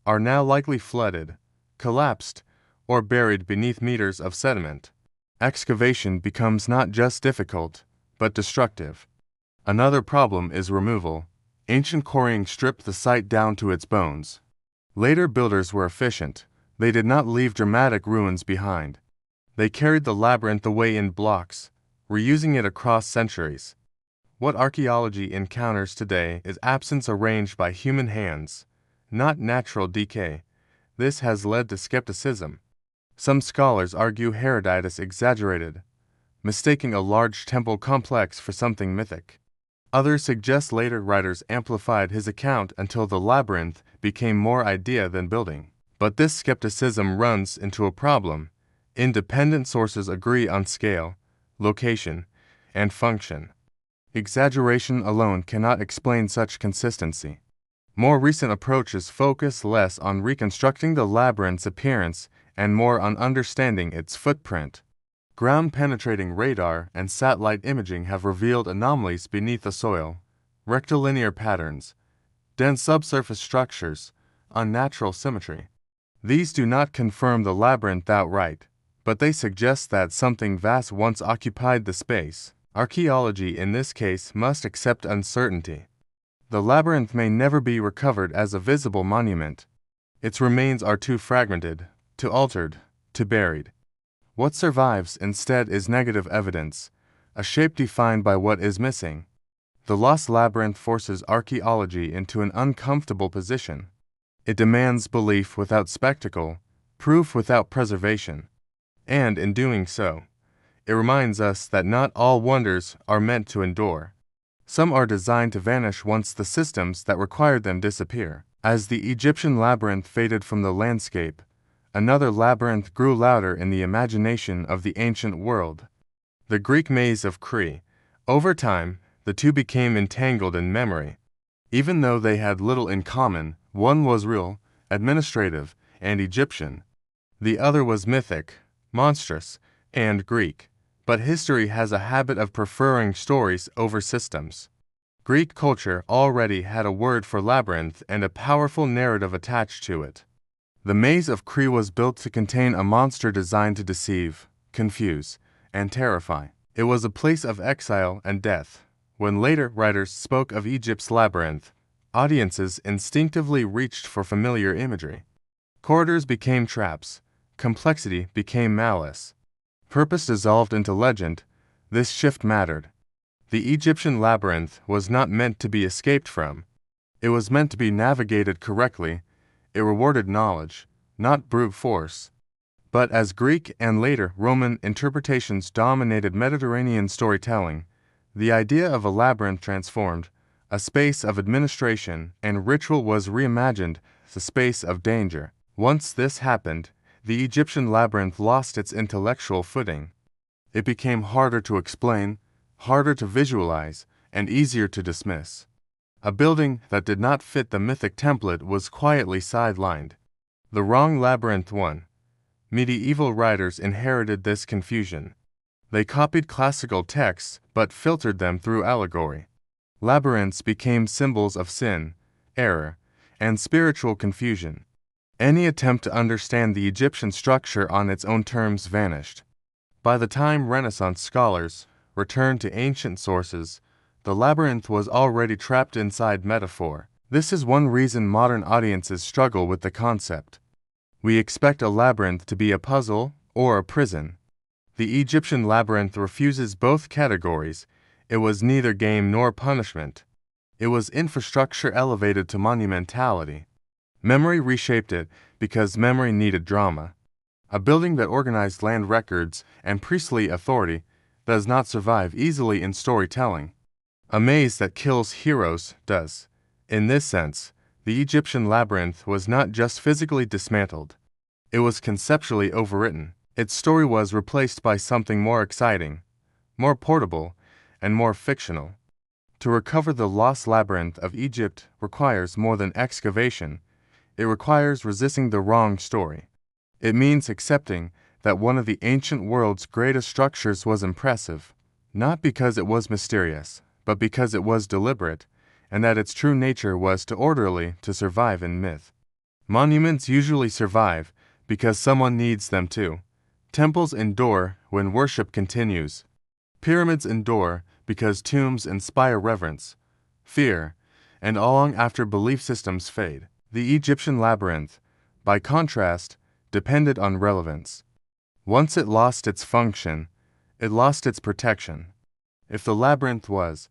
are now likely flooded, collapsed, or buried beneath meters of sediment. Excavation becomes not just difficult, but destructive. Another problem is removal. Ancient quarrying stripped the site down to its bones. Later builders were efficient. They did not leave dramatic ruins behind. They carried the labyrinth away in blocks, reusing it across centuries. What archaeology encounters today is absence arranged by human hands, not natural decay. This has led to skepticism. Some scholars argue Herodotus exaggerated, mistaking a large temple complex for something mythic. Others suggest later writers amplified his account until the labyrinth became more idea than building. But this skepticism runs into a problem. Independent sources agree on scale, location, and function. Exaggeration alone cannot explain such consistency. More recent approaches focus less on reconstructing the labyrinth's appearance and more on understanding its footprint. Ground-penetrating radar and satellite imaging have revealed anomalies beneath the soil, rectilinear patterns, dense subsurface structures, unnatural symmetry. These do not confirm the labyrinth outright, but they suggest that something vast once occupied the space. Archaeology in this case must accept uncertainty. The labyrinth may never be recovered as a visible monument. Its remains are too fragmented, too altered, too buried. What survives instead is negative evidence, a shape defined by what is missing. The Lost Labyrinth forces archaeology into an uncomfortable position. It demands belief without spectacle, proof without preservation. And in doing so, it reminds us that not all wonders are meant to endure. Some are designed to vanish once the systems that required them disappear. As the Egyptian labyrinth faded from the landscape, another labyrinth grew louder in the imagination of the ancient world. The Greek maze of Crete. Over time, the two became entangled in memory. Even though they had little in common, one was real, administrative, and Egyptian. The other was mythic, monstrous, and Greek. But history has a habit of preferring stories over systems. Greek culture already had a word for labyrinth and a powerful narrative attached to it. The maze of Crete was built to contain a monster designed to deceive, confuse, and terrify. It was a place of exile and death. When later writers spoke of Egypt's labyrinth, audiences instinctively reached for familiar imagery. Corridors became traps. Complexity became malice. Purpose dissolved into legend. This shift mattered. The Egyptian labyrinth was not meant to be escaped from. It was meant to be navigated correctly. It rewarded knowledge, not brute force. But as Greek and later Roman interpretations dominated Mediterranean storytelling, the idea of a labyrinth transformed. A space of administration and ritual was reimagined as a space of danger. Once this happened, the Egyptian labyrinth lost its intellectual footing. It became harder to explain, harder to visualize, and easier to dismiss. A building that did not fit the mythic template was quietly sidelined. The wrong labyrinth won. Medieval writers inherited this confusion. They copied classical texts but filtered them through allegory. Labyrinths became symbols of sin, error, and spiritual confusion. Any attempt to understand the Egyptian structure on its own terms vanished. By the time Renaissance scholars returned to ancient sources, the labyrinth was already trapped inside metaphor. This is one reason modern audiences struggle with the concept. We expect a labyrinth to be a puzzle or a prison. The Egyptian labyrinth refuses both categories. It was neither game nor punishment. It was infrastructure elevated to monumentality. Memory reshaped it because memory needed drama. A building that organized land records and priestly authority does not survive easily in storytelling. A maze that kills heroes does. In this sense, the Egyptian labyrinth was not just physically dismantled. It was conceptually overwritten. Its story was replaced by something more exciting, more portable, and more fictional. To recover the lost labyrinth of Egypt requires more than excavation. It requires resisting the wrong story. It means accepting that one of the ancient world's greatest structures was impressive, not because it was mysterious, but because it was deliberate, and that its true nature was to orderly to survive in myth. Monuments usually survive because someone needs them to. Temples endure when worship continues. Pyramids endure because tombs inspire reverence, fear, and long after belief systems fade. The Egyptian labyrinth, by contrast, depended on relevance. Once it lost its function, it lost its protection. If the labyrinth was,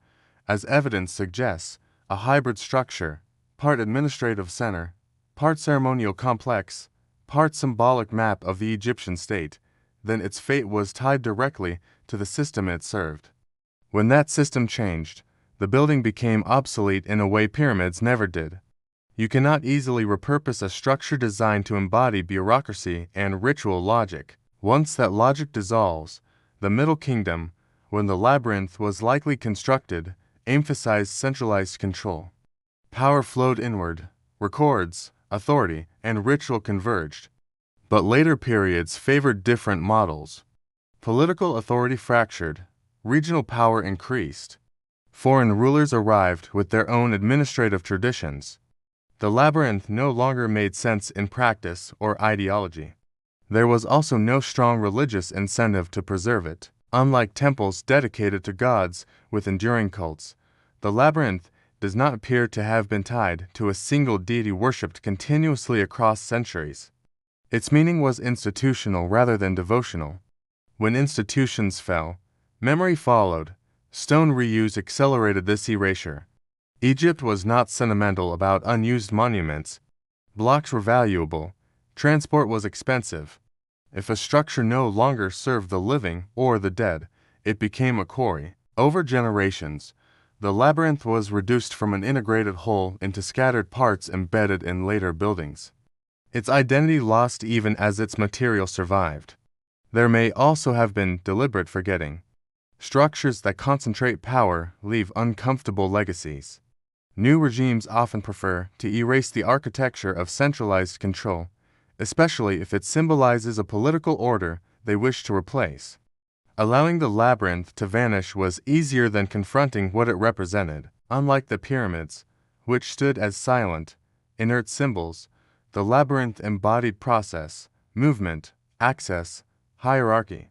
as evidence suggests, a hybrid structure, part administrative center, part ceremonial complex, part symbolic map of the Egyptian state, then its fate was tied directly to the system it served. When that system changed, the building became obsolete in a way pyramids never did. You cannot easily repurpose a structure designed to embody bureaucracy and ritual logic. Once that logic dissolves, the Middle Kingdom, when the labyrinth was likely constructed, emphasized centralized control. Power flowed inward, records, authority, and ritual converged. But later periods favored different models. Political authority fractured, regional power increased. Foreign rulers arrived with their own administrative traditions. The labyrinth no longer made sense in practice or ideology. There was also no strong religious incentive to preserve it. Unlike temples dedicated to gods with enduring cults, the labyrinth does not appear to have been tied to a single deity worshipped continuously across centuries. Its meaning was institutional rather than devotional. When institutions fell, memory followed. Stone reuse accelerated this erasure. Egypt was not sentimental about unused monuments. Blocks were valuable. Transport was expensive. If a structure no longer served the living or the dead, it became a quarry. Over generations, the labyrinth was reduced from an integrated whole into scattered parts embedded in later buildings. Its identity lost even as its material survived. There may also have been deliberate forgetting. Structures that concentrate power leave uncomfortable legacies. New regimes often prefer to erase the architecture of centralized control, especially if it symbolizes a political order they wish to replace. Allowing the labyrinth to vanish was easier than confronting what it represented. Unlike the pyramids, which stood as silent, inert symbols, the labyrinth embodied process, movement, access, hierarchy.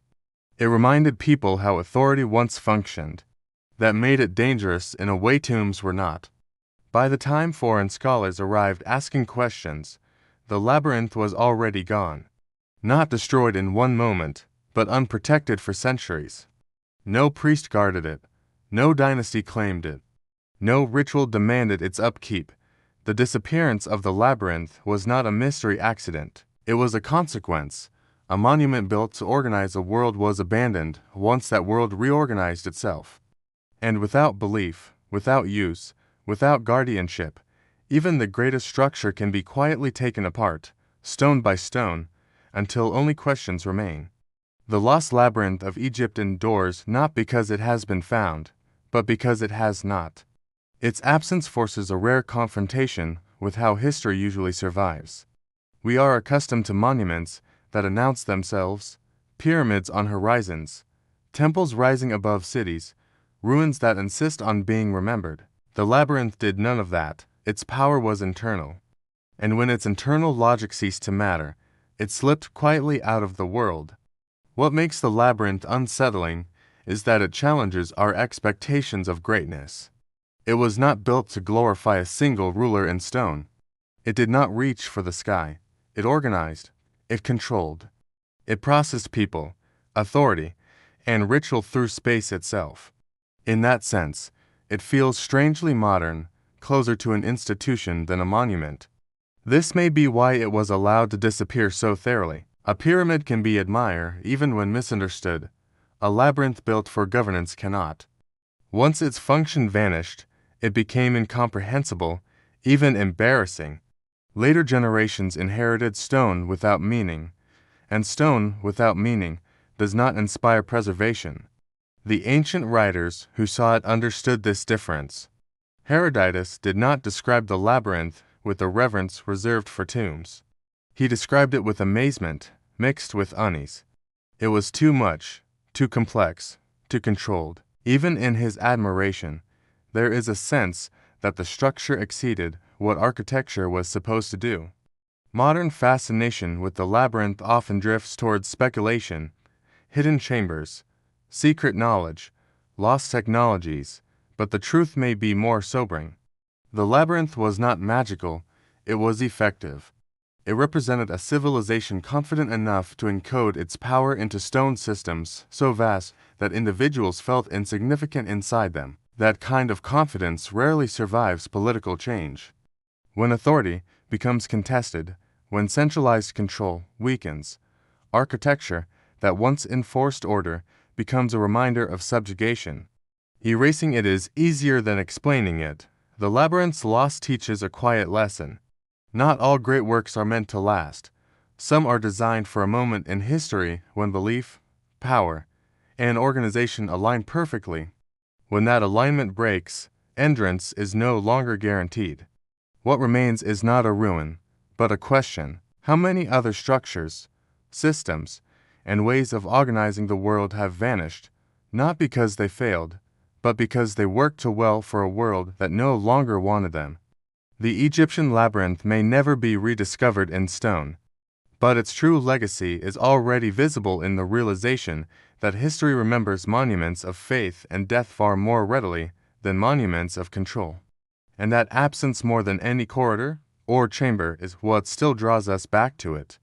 It reminded people how authority once functioned. That made it dangerous in a way tombs were not. By the time foreign scholars arrived asking questions, the labyrinth was already gone. Not destroyed in one moment, but unprotected for centuries. No priest guarded it. No dynasty claimed it. No ritual demanded its upkeep. The disappearance of the labyrinth was not a mystery accident. It was a consequence. A monument built to organize a world was abandoned once that world reorganized itself. And without belief, without use, without guardianship, even the greatest structure can be quietly taken apart, stone by stone, until only questions remain. The lost labyrinth of Egypt endures not because it has been found, but because it has not. Its absence forces a rare confrontation with how history usually survives. We are accustomed to monuments that announce themselves, pyramids on horizons, temples rising above cities, ruins that insist on being remembered. The labyrinth did none of that. Its power was internal. And when its internal logic ceased to matter, it slipped quietly out of the world. What makes the labyrinth unsettling is that it challenges our expectations of greatness. It was not built to glorify a single ruler in stone. It did not reach for the sky. It organized. It controlled. It processed people, authority, and ritual through space itself. In that sense, it feels strangely modern, closer to an institution than a monument. This may be why it was allowed to disappear so thoroughly. A pyramid can be admired even when misunderstood. A labyrinth built for governance cannot. Once its function vanished, it became incomprehensible, even embarrassing. Later generations inherited stone without meaning, and stone without meaning does not inspire preservation. The ancient writers who saw it understood this difference. Herodotus did not describe the labyrinth with the reverence reserved for tombs. He described it with amazement, mixed with unease. It was too much, too complex, too controlled. Even in his admiration, there is a sense that the structure exceeded what architecture was supposed to do. Modern fascination with the labyrinth often drifts towards speculation, hidden chambers, secret knowledge, lost technologies, but the truth may be more sobering. The labyrinth was not magical, it was effective. It represented a civilization confident enough to encode its power into stone systems so vast that individuals felt insignificant inside them. That kind of confidence rarely survives political change. When authority becomes contested, when centralized control weakens, architecture that once enforced order becomes a reminder of subjugation. Erasing it is easier than explaining it. The labyrinth's loss teaches a quiet lesson. Not all great works are meant to last. Some are designed for a moment in history when belief, power, and organization align perfectly. When that alignment breaks, entrance is no longer guaranteed. What remains is not a ruin, but a question. How many other structures, systems, and ways of organizing the world have vanished, not because they failed, but because they worked too well for a world that no longer wanted them. The Egyptian labyrinth may never be rediscovered in stone, but its true legacy is already visible in the realization that history remembers monuments of faith and death far more readily than monuments of control, and that absence more than any corridor or chamber is what still draws us back to it.